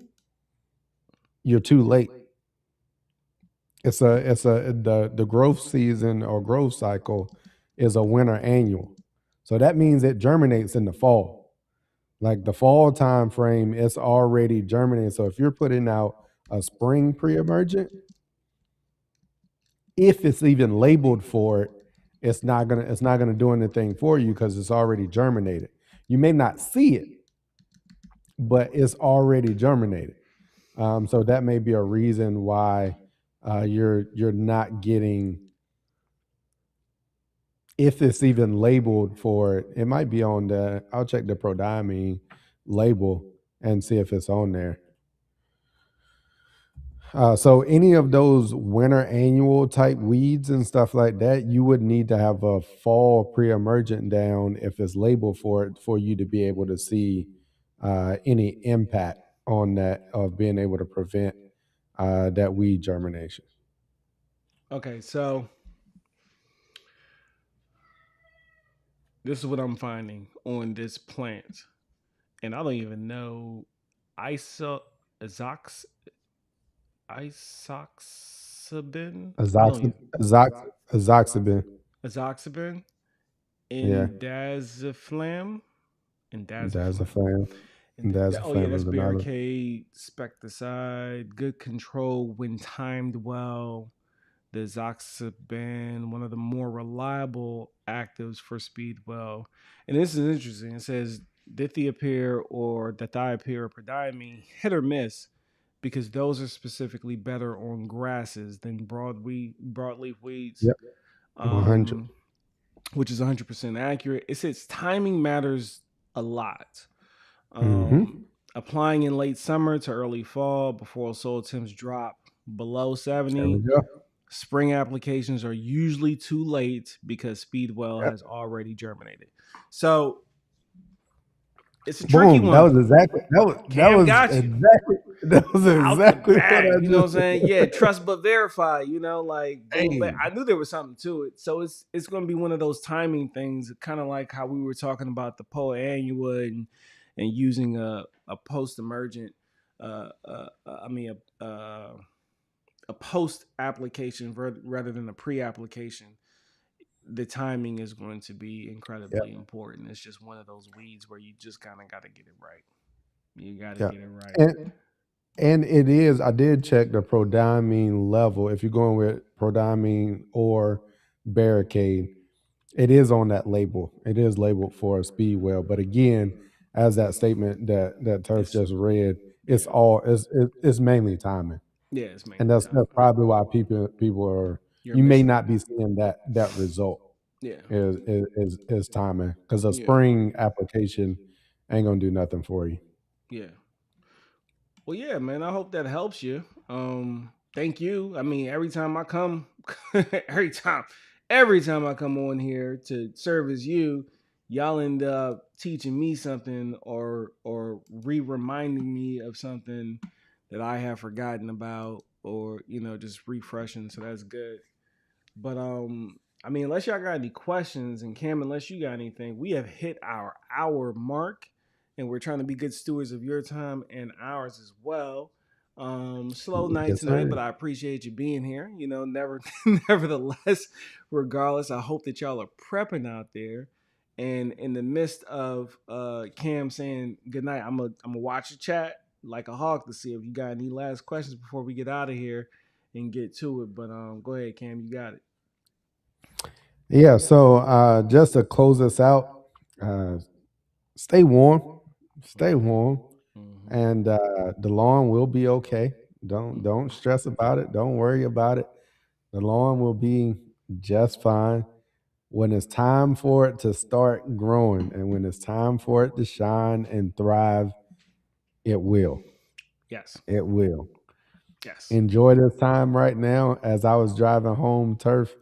you're too late. The growth season or growth cycle is a winter annual. So that means it germinates in the fall. Like the fall time frame, it's already germinating. So if you're putting out a spring pre-emergent, if it's even labeled for it, it's not gonna do anything for you because it's already germinated. You may not see it, but it's already germinated. So that may be a reason why you're not getting, if it's even labeled for it. It might be on the. I'll check the prodiamine label and see if it's on there. So any of those winter annual type weeds and stuff like that, you would need to have a fall pre-emergent down if it's labeled for it for you to be able to see any impact on that of being able to prevent that weed germination. Okay, so this is what I'm finding on this plant, and I don't even know iso isox isoxabin. I don't Azox, even azoxibin, azoxabin, yeah, indaziflam, indaziflam. diazepam, And oh yeah, diazepam that's is another. barricade, specticide, good control when timed well. The Zoxaban, one of the more reliable actives for speed well. And this is interesting. It says dithiapir or dithiapir or prodiamine hit or miss because those are specifically better on grasses than broadleaf weeds, Yep, 100. um, which is 100% accurate. It says timing matters a lot. Um, Mm-hmm. Applying in late summer to early fall before soil temps drop below There we 70. go. Spring applications are usually too late because Speedwell Yep. has already germinated. So it's a tricky Boom. That one. was exactly that Cam was got you exactly that was out the exactly what I bag. You know what just I'm saying? Yeah, trust but verify. Like boom, hey. I knew there was something to it. So it's going to be one of those timing things, kind of like how we were talking about the Poa annua and using a post emergent, I mean a post application rather than a pre application. The timing is going to be Yep. incredibly important. It's just one of those weeds where you just kind of got to get it right. You got to Yep. get it right. And it is, I did check the prodiamine level. If you're going with prodiamine or barricade, it is on that label. It is labeled for a speed well. But again, as that statement that Turf It's just read, yeah, it's mainly timing. yeah. It's And mainly that's timing. probably why people are, You're you may missing not it. be seeing that result Yeah, is timing, because a yeah, spring application ain't gonna do nothing for you. yeah. Well, yeah, man. I hope that helps you. Thank you. I mean, every time I come, every time, every time I come on here to service you, y'all end up teaching me something or reminding me of something that I have forgotten about, or just refreshing. So that's good. But I mean, unless y'all got any questions, and Cam, unless you got anything, we have hit our hour mark, and we're trying to be good stewards of your time and ours as well. Slow night Yes, tonight, but sir. I appreciate you being here. Never, nevertheless, regardless, I hope that y'all are prepping out there. And in the midst of Cam saying good night, I'm gonna watch the chat like a hawk to see if you got any last questions before we get out of here and get to it. But go ahead, Cam, you got it. Yeah. So just to close us out, uh, stay warm, stay Mm-hmm. warm, Mm-hmm. and the lawn will be okay. Don't stress about it. Don't worry about it. The lawn will be just fine. When it's time for it to start growing and when it's time for it to shine and thrive, it will. Yes. It will. Yes. Enjoy this time right now. As I was driving home, Turf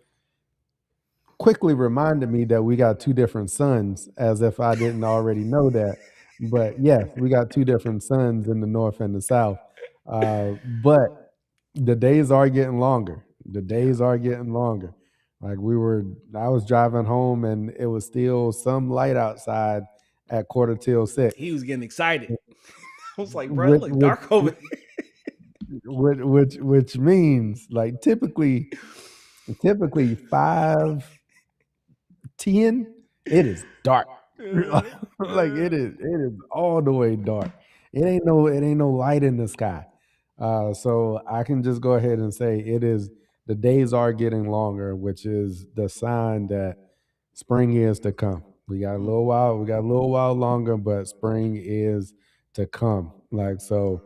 quickly reminded me that we got two different suns, as if I didn't already know that. But yes, we got two different suns in the north and the south. But the days are getting longer. The Yeah. days are getting longer. Like I was driving home and it was still some light outside at quarter till He six, was getting excited. I was like, bro, it which look which dark over which means like typically 5:10, it is dark. there. Like it is all the way dark. It ain't no light in the sky. So I can just go ahead and say it is the days are getting longer, which is the sign that spring is to come. We got a little while, we got a little while longer, but spring is to come. Like so,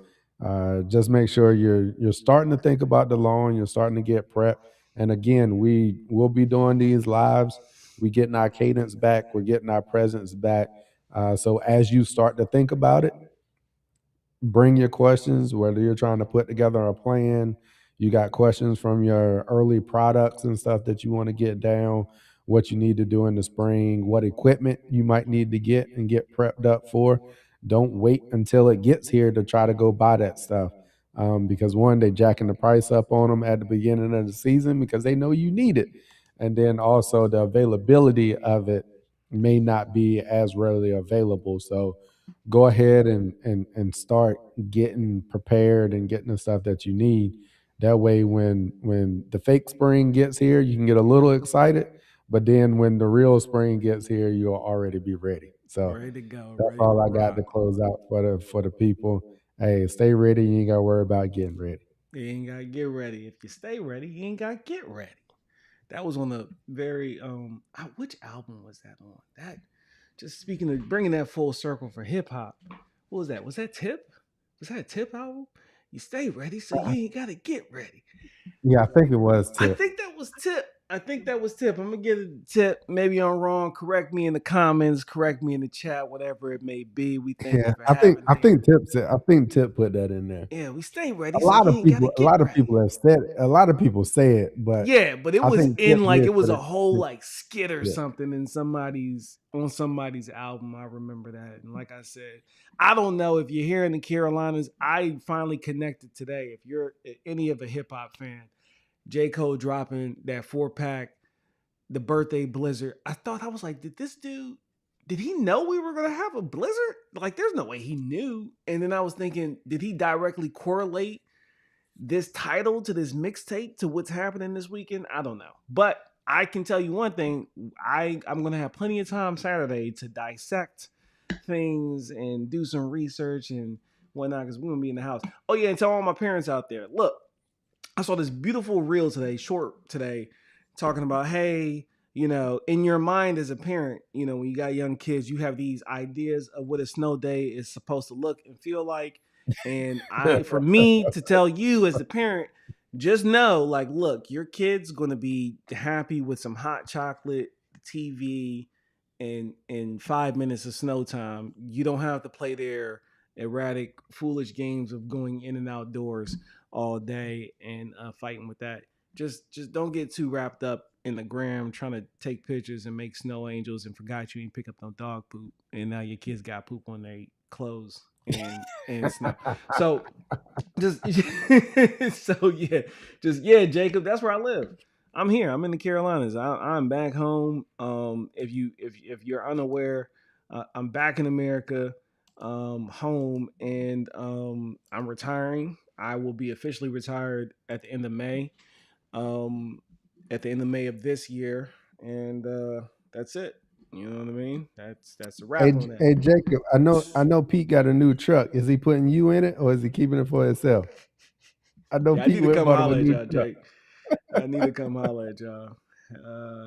just make sure you're starting to think about the lawn. You're starting to get prepped. And again, we will be doing these lives. We getting our cadence back. We're getting our presence back. So as you start to think about it, bring your questions, whether you're trying to put together a plan, you got questions from your early products and stuff that you want to get down, what you need to do in the spring, what equipment you might need to get and get prepped up for. Don't wait until it gets here to try to go buy that stuff. Because one, they jacking the price up on them at the beginning of the season because they know you need it. And then also the availability of it may not be as readily available. So go ahead and start getting prepared and getting the stuff that you need. That way, when the fake spring gets here, you can get a little excited. But then when the real spring gets here, you'll already be ready. So Ready to go, that's ready to all I got rock. to close out for the people. Hey, stay ready. You ain't got to worry about getting ready. You ain't gotta get ready. If you stay ready, you ain't gotta get ready. That was on the very which album was that on? That just speaking of bringing that full circle for hip hop. What was that? Was that Tip? Was that a Tip album? You stay ready, so you ain't gotta get ready. Yeah, I think it was I Tip. think that was Tip. I think that was Tip. I'm gonna get a tip. Maybe I'm wrong. Correct me in the comments. Correct me in the chat. Whatever it may be. We thank you Yeah, for having I me. think Tip said, I think Tip put that in there. Yeah, we stay ready, so you ain't gotta A get lot of ready. people have said it. A lot of people say it, but Yeah, but it I was think Tip in like did it was put a it. whole like skit or Yeah. something in somebody's album. I remember that. And like I said, I don't know if you're here in the Carolinas. I finally connected today. If you're any of a hip hop fan, J. Cole dropping that 4-pack, the birthday blizzard. I was like, did this dude did he know we were gonna have a blizzard? Like, there's no way he knew. And then I was thinking, did he directly correlate this title to this mixtape to what's happening this weekend? I don't know. But I can tell you one thing. I'm gonna have plenty of time Saturday to dissect things and do some research and whatnot because we're gonna be in the house. Oh yeah, and tell all my parents out there, look, I saw this beautiful reel today, short today, talking about, hey, in your mind as a parent, when you got young kids, you have these ideas of what a snow day is supposed to look and feel like. And for me to tell you as a parent, just know, like, look, your kid's gonna be happy with some hot chocolate, TV, and in 5 minutes of snow time. You don't have to play their erratic, foolish games of going in and outdoors all day and fighting with that. Just don't get too wrapped up in the gram trying to take pictures and make snow angels and forgot you didn't pick up no dog poop and now your kids got poop on their clothes and snow. So just so yeah, just yeah, Jacob. That's where I live. I'm here. I'm in the Carolinas. I'm back home. If you're unaware, I'm back in America, home, and I'm retiring. I will be officially retired at the end of May. Um, at the end of May of this year, and that's it. You know what I mean? That's a wrap on that. Hey Jacob, I know Pete got a new truck. Is he putting you in it or is he keeping it for himself? I know Yeah, I need Pete to went and come bought him a holler at new y'all, truck. Jake. I need to come holler at y'all.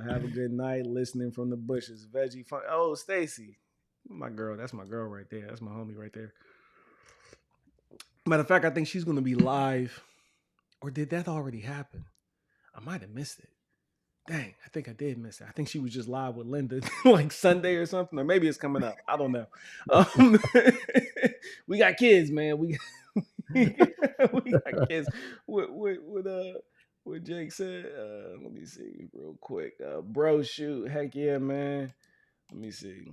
Have a good night listening from the bushes. Veggie fun. Oh, Stacy, my girl. That's my girl right there. That's my homie right there. Matter of fact, I think she's going to be live. Or did that already happen? I might have missed it. Dang, I think I did miss it. I think she was just live with Linda like Sunday or something, or maybe it's coming up. I don't know. Um, we got kids, man. We got kids. What Jake said. Let me see real quick. Bro, shoot, heck yeah, man. Let me see.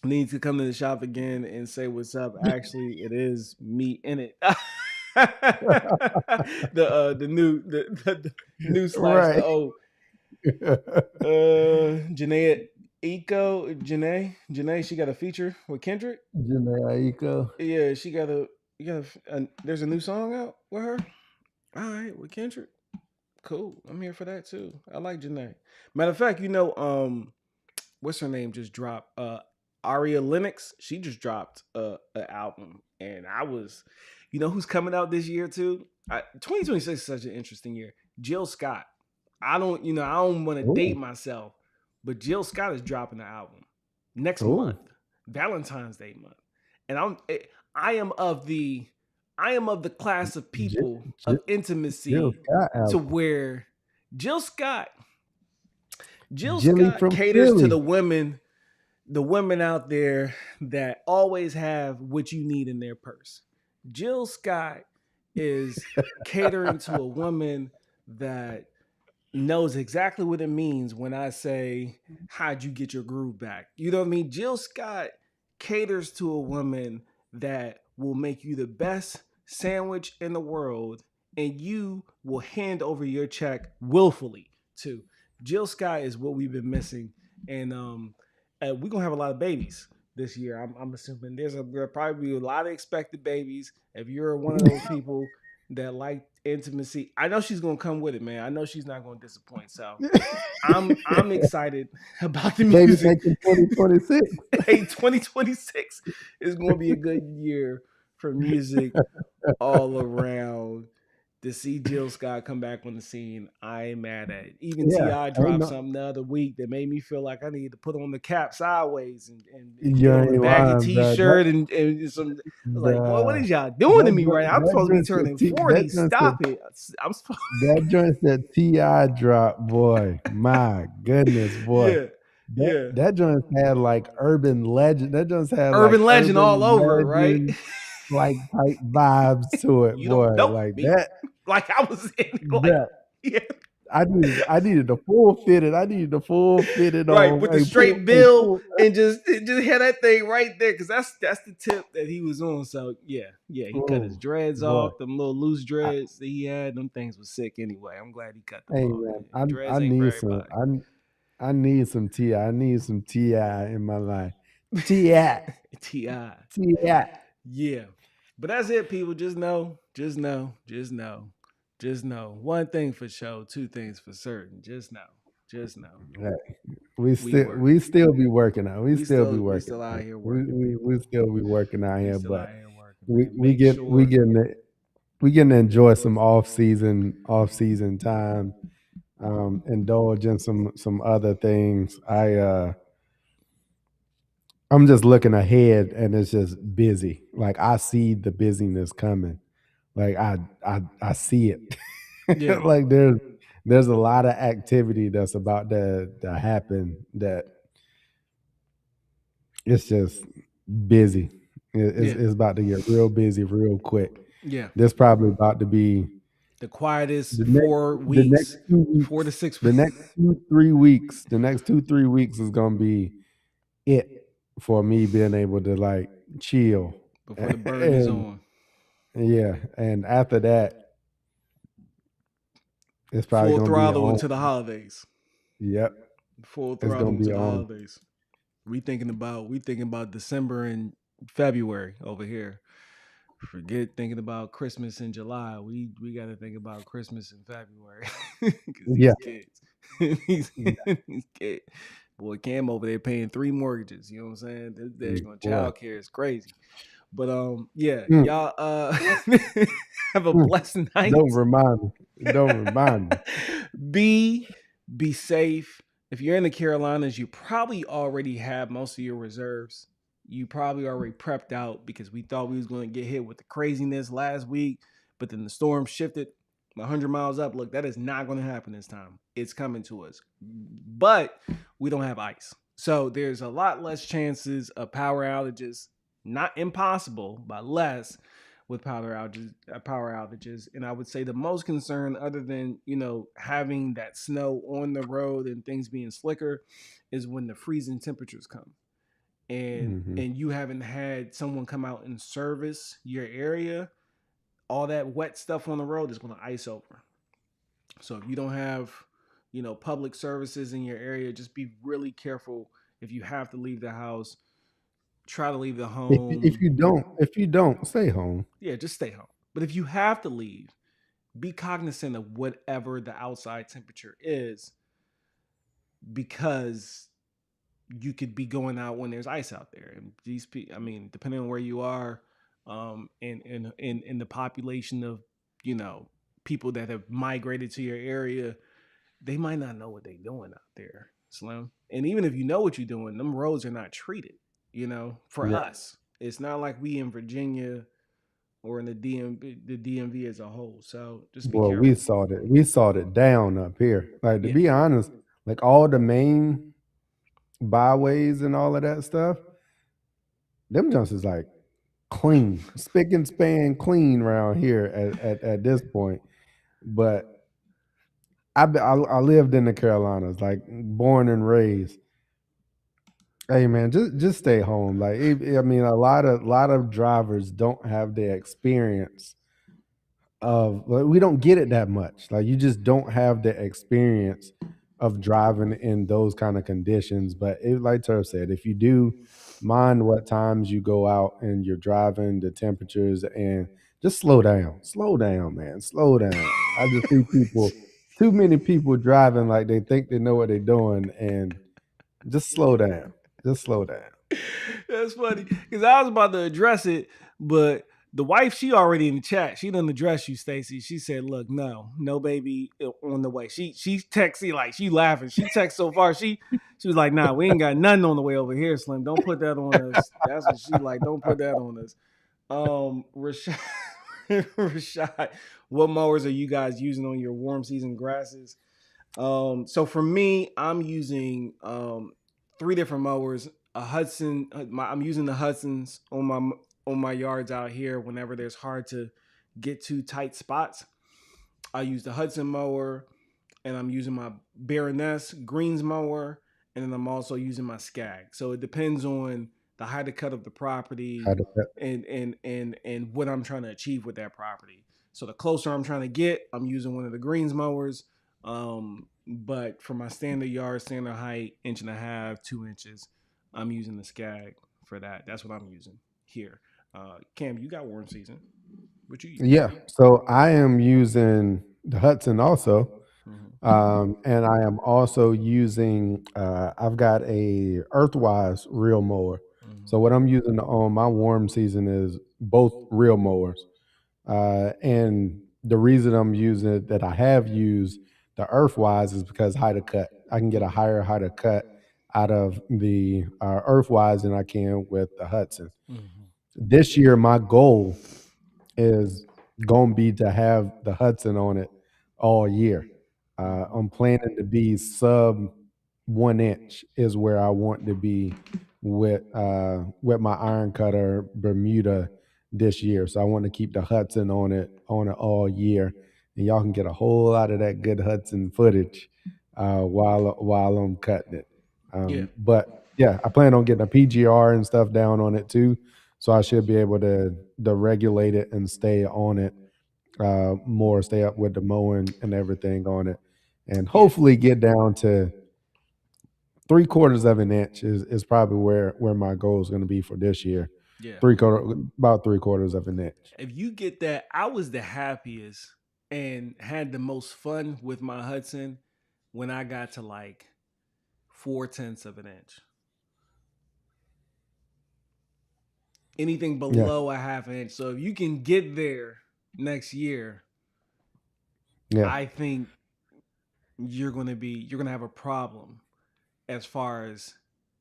Need to come to the shop again and say what's up. Actually, it is me in it. The new slash the Right. old. Janae Janae, she got a feature with Kendrick. Janae Aiko. Yeah, she got there's a new song out with her. All right, with Kendrick. Cool. I'm here for that too. I like Janae. Matter of fact, what's her name just dropped? Aria Lennox. She just dropped an album, and I was, who's coming out this year too. 2026 is such an interesting year. Jill Scott. I don't want to date Ooh, myself, but Jill Scott is dropping an album next month, ooh, Valentine's Day month, and I am of the I am of the class of J- people of J- Jill intimacy Scott to album. where Jill Scott Jill Jilly Scott from caters to Philly. the women out there that always have what you need in their purse. Jill Scott is catering to a woman that knows exactly what it means when I say, how'd you get your groove back? You know what I mean? Jill Scott caters to a woman that will make you the best sandwich in the world and you will hand over your check willfully to. Jill Scott is what we've been missing. And we're going to have a lot of babies this year. I'm assuming there'll probably be a lot of expected babies. If you're one of those people that like intimacy, I know she's gonna come with it, man. I know she's not gonna disappoint. So I'm excited about the Baby music. making 2026. Hey, 2026 is gonna be a good year for music all around. To see Jill Scott come back on the scene, I ain't mad at it. Even Yeah, Ti ain't dropped no, something the other week that made me feel like I need to put on the cap sideways and you get on ain't a baggy lying, bro. T-shirt and some. I was like, boy, what The is y'all doing to me right now? I'm that supposed to be joint said turning 40. Stop it. I'm supposed. that joint said Ti drop, boy. My goodness, boy. Yeah, yeah. That joint had like urban legend. That joint had like Urban legend all urban over, right? legend like type vibes to it, You don't boy. know Like me. that. Like I was in like, That yeah. I needed the full fitted. I needed the full fitted Right, on. with the straight Hey, bill pull. and just had that thing right there because that's the tip that he was on. So yeah, yeah, he cut his Oh, dreads boy. off. Them little loose I, dreads that he had, them things was sick anyway. I'm glad he cut them hey off. man, Dreads I ain't for need some. everybody. I need some Ti. I need some Ti in my life. Ti. Ti, Ti. yeah, but that's it. People just know, just know, just know, just know. One thing for sure, two things for certain. Just know, We we still work. we still be working out. We still be We working still out out. here We working, we, we people. still be working out We here, still but out here working, we man. we Make get we sure. getting it. We getting to enjoy some off season time. Indulge in some other things. I'm just looking ahead, and it's just busy. Like I see the busyness coming. Like I see it. Yeah, Like there's a lot of activity that's about to happen that it's just busy. yeah, It's about to get real busy real quick. yeah. This probably about to be The quietest the next four the next weeks, 4 to2 weeks. 6 The weeks next 2 3 weeks. The next 2 3 weeks is gonna be it for me being able to like chill. before the burn is And on. yeah, and after that, it's probably Full gonna be throttle on. into the holidays. Yep, Full it's throttle gonna be into the on. holidays. We thinking about December and February over here. Forget thinking about Christmas in July. We got to think about Christmas in February because Yeah, these kids, these, these kids, boy, Cam over there paying 3 mortgages. You know what I'm saying? This daggone boy. child care is crazy. But yeah, Mm, y'all have a mm. blessed night. Don't remind me. Don't remind me. be be safe. If you're in the Carolinas, you probably already have most of your reserves. You probably already prepped out because we thought we was going to get hit with the craziness last week, but then the storm shifted 100 miles up. Look, that is not going to happen this time. It's coming to us. But we don't have ice. So there's a lot less chances of power outages. Not impossible, but less with power outages. And I would say the most concern, other than having that snow on the road and things being slicker, is when the freezing temperatures come and Hmm. and you haven't had someone come out and service your area. All that wet stuff on the road is going to ice over. So if you don't have public services in your area, just be really careful. If you have to leave the house, try to leave the If home. you don't, stay home. Yeah, just stay home. But if you have to leave, be cognizant of whatever the outside temperature is, because you could be going out when there's ice out there. And I mean, depending on where you are, in the population of, you know, people that have migrated to your area, they might not know what they're doing out there, Slim. And even if you know what you're doing, them roads are not treated. For Yeah. us, it's not like we in Virginia or in the DMV as a whole. So just be Well, careful. we sawed it down up here. Like to Yeah. be honest, like all the main byways and all of that stuff, them jumps is like clean, spick and span clean around here at this point. But I lived in the Carolinas, like born and raised. Hey man, just stay home. Like I mean, a lot of drivers don't have the experience of like, we don't get it that much. Like you just don't have the experience of driving in those kind of conditions. But like Turf said, if you do mind what times you go out and you're driving, the temperatures, and just slow down, man, slow down. I just see people, too many people driving like they think they know what they're doing, and just slow down, just slow down. That's funny because I was about to address it, but the wife, she already in the chat. She didn't address you, Stacy. She said, "Look, no, no baby on the way." She texted like she laughing. She texted so far. She was like, "Nah, we ain't got nothing on the way over here, Slim. Don't put that on us." That's what she like. Don't put that on us. Rashad, Rashad, what mowers are you guys using on your warm season grasses? So for me, I'm using three different mowers. A Hudson. I'm using the Hudsons on my yards out here. Whenever there's hard to get to tight spots, I use the Hudson mower, and I'm using my Baroness greens mower, and then I'm also using my Skag. So it depends on the height of cut of the property How to- and what I'm trying to achieve with that property. So the closer I'm trying to get, I'm using one of the greens mowers. But for my standard yard, standard height, inch and a half, 2 inches, I'm using the Skag for that. That's what I'm using here. Cam, you got warm season. What you use? Yeah, so I am using the Hudson also. Mm-hmm. And I am also using. I've got a Earthwise reel mower. So what I'm using on my warm season is both reel mowers. And the reason I'm using it that I have used the Earthwise is because height of cut. I can get a higher height of cut out of the Earthwise than I can with the Hudson. Mm-hmm. This year, my goal is going to be to have the Hudson on it all year. Mm-hmm. I'm planning to be sub 1 inch is where I want to be with my iron cutter Bermuda this year. So I want to keep the Hudson on it all year, and y'all can get a whole lot of that good Hudson footage while I'm cutting it. Yeah. But yeah, I plan on getting a PGR and stuff down on it too, so I should be able to regulate it and stay on it more, stay up with the mowing and everything on it, and Yeah. hopefully get down to 3/4 of an inch is probably where my goal is going to be for this year. Yeah. About 3/4 of an inch. If you get that, I was the happiest and had the most fun with my Hudson when I got to like 4/10 of an inch. Anything Yeah, below a half inch. So if you can get there next year, yeah, I think you're gonna have a problem as far as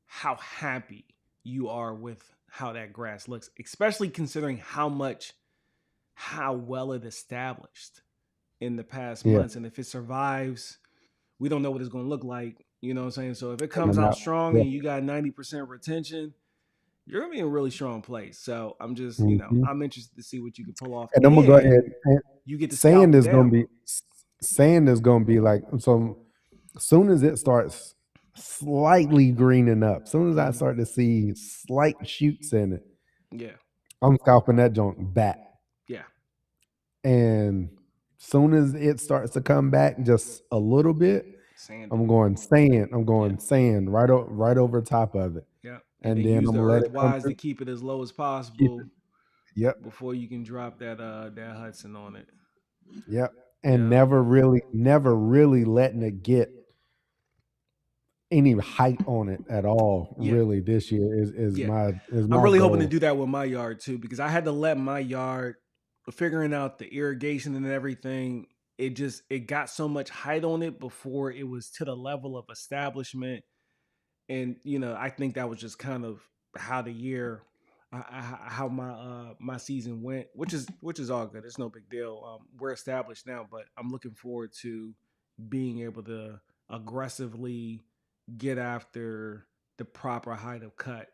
how happy you are with how that grass looks, especially considering how well it established in the past yeah. months. And if it survives, we don't know what it's going to look like. You know what I'm saying? So if it comes Coming out out. strong Yeah. and you got 90% retention, you're going to be in a really strong place. So I'm just, Mhm. I'm interested to see what you can pull off. And I'm gonna go ahead. And And you get to scout sand it is gonna down. be sand is gonna be like so. Soon as it starts slightly greening up, soon as I Hmm. start to see slight shoots in it, Yeah. I'm scalping that junk back. Yeah. And soon as it starts to come back just a little bit, Sand it. I'm going sand. I'm Yeah. going sand right over top of it, Yeah. And and then then use I'm the gonna let it come Earthwise to through. keep it as low as Keep it. possible Yep, before you can drop that Hudson on it. yep. And Yeah. never really letting it get any height on it at all. Yeah. Really, this year is Yeah. my is I'm my really hoping to goal. do that with my yard too because I had to let my yard figuring out the irrigation and everything. it got so much height on it before it was to the level of establishment. And I think that was just kind of how the year, how my season went, which is all good. It's no big deal. We're established now, but I'm looking forward to being able to aggressively get after the proper height of cut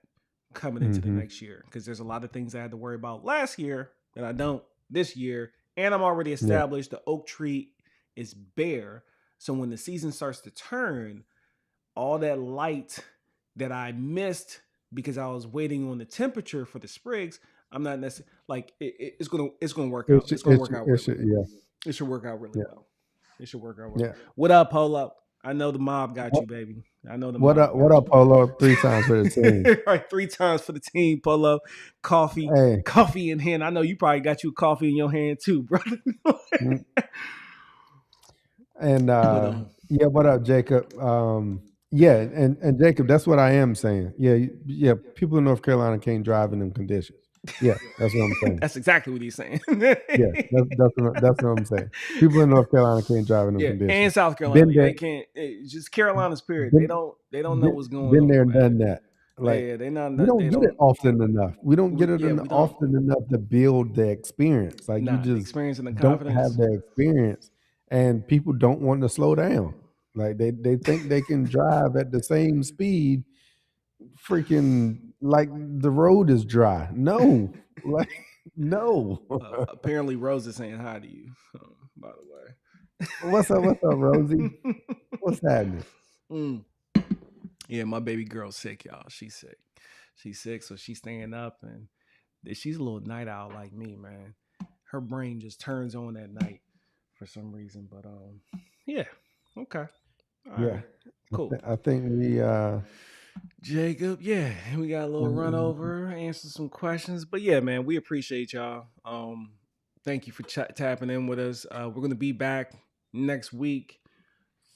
coming into the Mm-hmm. next year, because there's a lot of things I had to worry about last year that I don't this year, and I'm already Yeah. established. The oak tree is bare, so when the season starts to turn, all that light that I missed because I was waiting on the temperature for the sprigs, I'm not necessarily like it's gonna work It out. should, It's gonna it work should, out it really should, well. yeah, It should work out really yeah, well. It should work out well. yeah. What up, Polo? I know the mob got What, you, baby. I know the what up? mob What got up, you. Polo? 3 times for the team. All right, 3 times for the team, Polo. Coffee, Hey, coffee in hand. I know you probably got you coffee in your hand too, brother. mm, and but yeah, what up, Jacob? Yeah, and Jacob, that's what I am saying. Yeah, yeah. People in North Carolina can't drive in them conditions. Yeah, that's what I'm saying. that's exactly what he's saying. Yeah, that's what I'm saying. People in North Carolina can't drive in them Yeah, and conditions. South Carolina, Been there, they can't. It's just Carolina's period. They been don't know been, what's going been on, there and man. done that. Like Yeah, they we not. don't They get it don't. often enough. We don't get it Yeah, we don't. often enough to build the experience. Like you Nah, the just experience and the don't have confidence. the experience, and people don't want to slow down. Like they think they can drive at the same speed, freaking like the road is dry. No, like no. Apparently, Rose is saying hi to you. By What's up? What's up, Rosie? the way. What's happening? Mm. Yeah, my baby girl's sick, y'all. She's sick. She's sick, so she's staying up, and she's a little night owl like me, man. Her brain just turns on at night for some reason. But yeah, okay, all Yeah, right, cool. I think we Jacob, yeah, we got a little run over, answer some questions, but yeah, man, we appreciate y'all. Thank you for tapping in with us. We're gonna be back next week,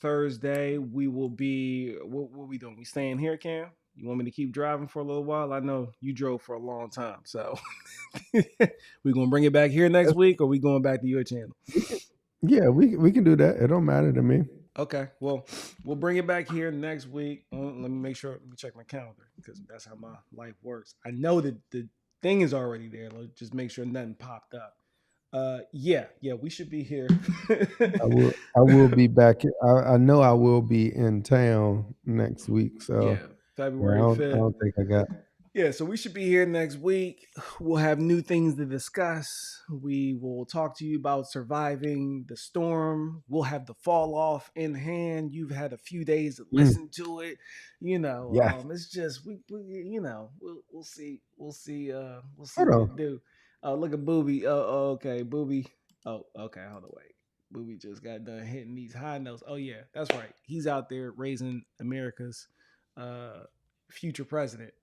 Thursday. We will be. What we doing? We staying here, Cam? You want me to keep driving for a little while? I know you drove for a long time, so we gonna bring it back here next week, or we going back to your channel? we can, yeah, we can do that. It don't matter to me. Okay, well, we'll bring it back here next week. Let me make sure. Let me check my calendar because that's how my life works. I know that the thing is already there. Let's just make sure nothing popped up. Yeah, we should be here. I will be back. I know I will be in town next week. So Yeah, yeah, I February don't I 5th. don't think I got. Yeah, so we should be here next week. We'll have new things to discuss. We will talk to you about surviving the storm. We'll have the fall off in hand. You've had a few days to Mm, listen to it. yeah. It's just we'll see. We'll see Hold what on. it do. Look at Booby. Oh, okay, Booby. Oh, okay, hold on, wait. Booby just got done hitting these high notes. Oh yeah, that's right. He's out there raising America's uh future president.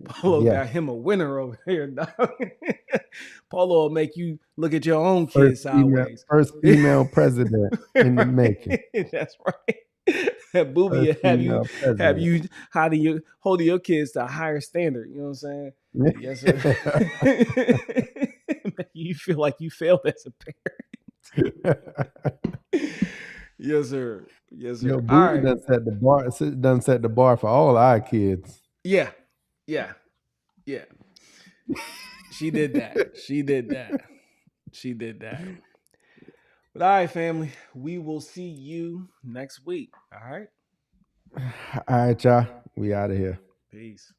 Polo Yeah. got him a winner over here, dog. Polo will make you look at your own First kids female, sideways. first female president in the making. Right. That's right. That booby First will female have president. you how do you hold your kids to a higher standard? You know what I'm saying? Yes, sir. Make you feel like you failed as a parent. Yes, sir. Yes, Yo, sir. All Booby right. done set the bar. Done set the bar for all our kids. Yeah. Yeah. Yeah. She did that. She did that. She did that. But all right, family. We will see you next week. All right. All right, y'all. We out of here. Peace.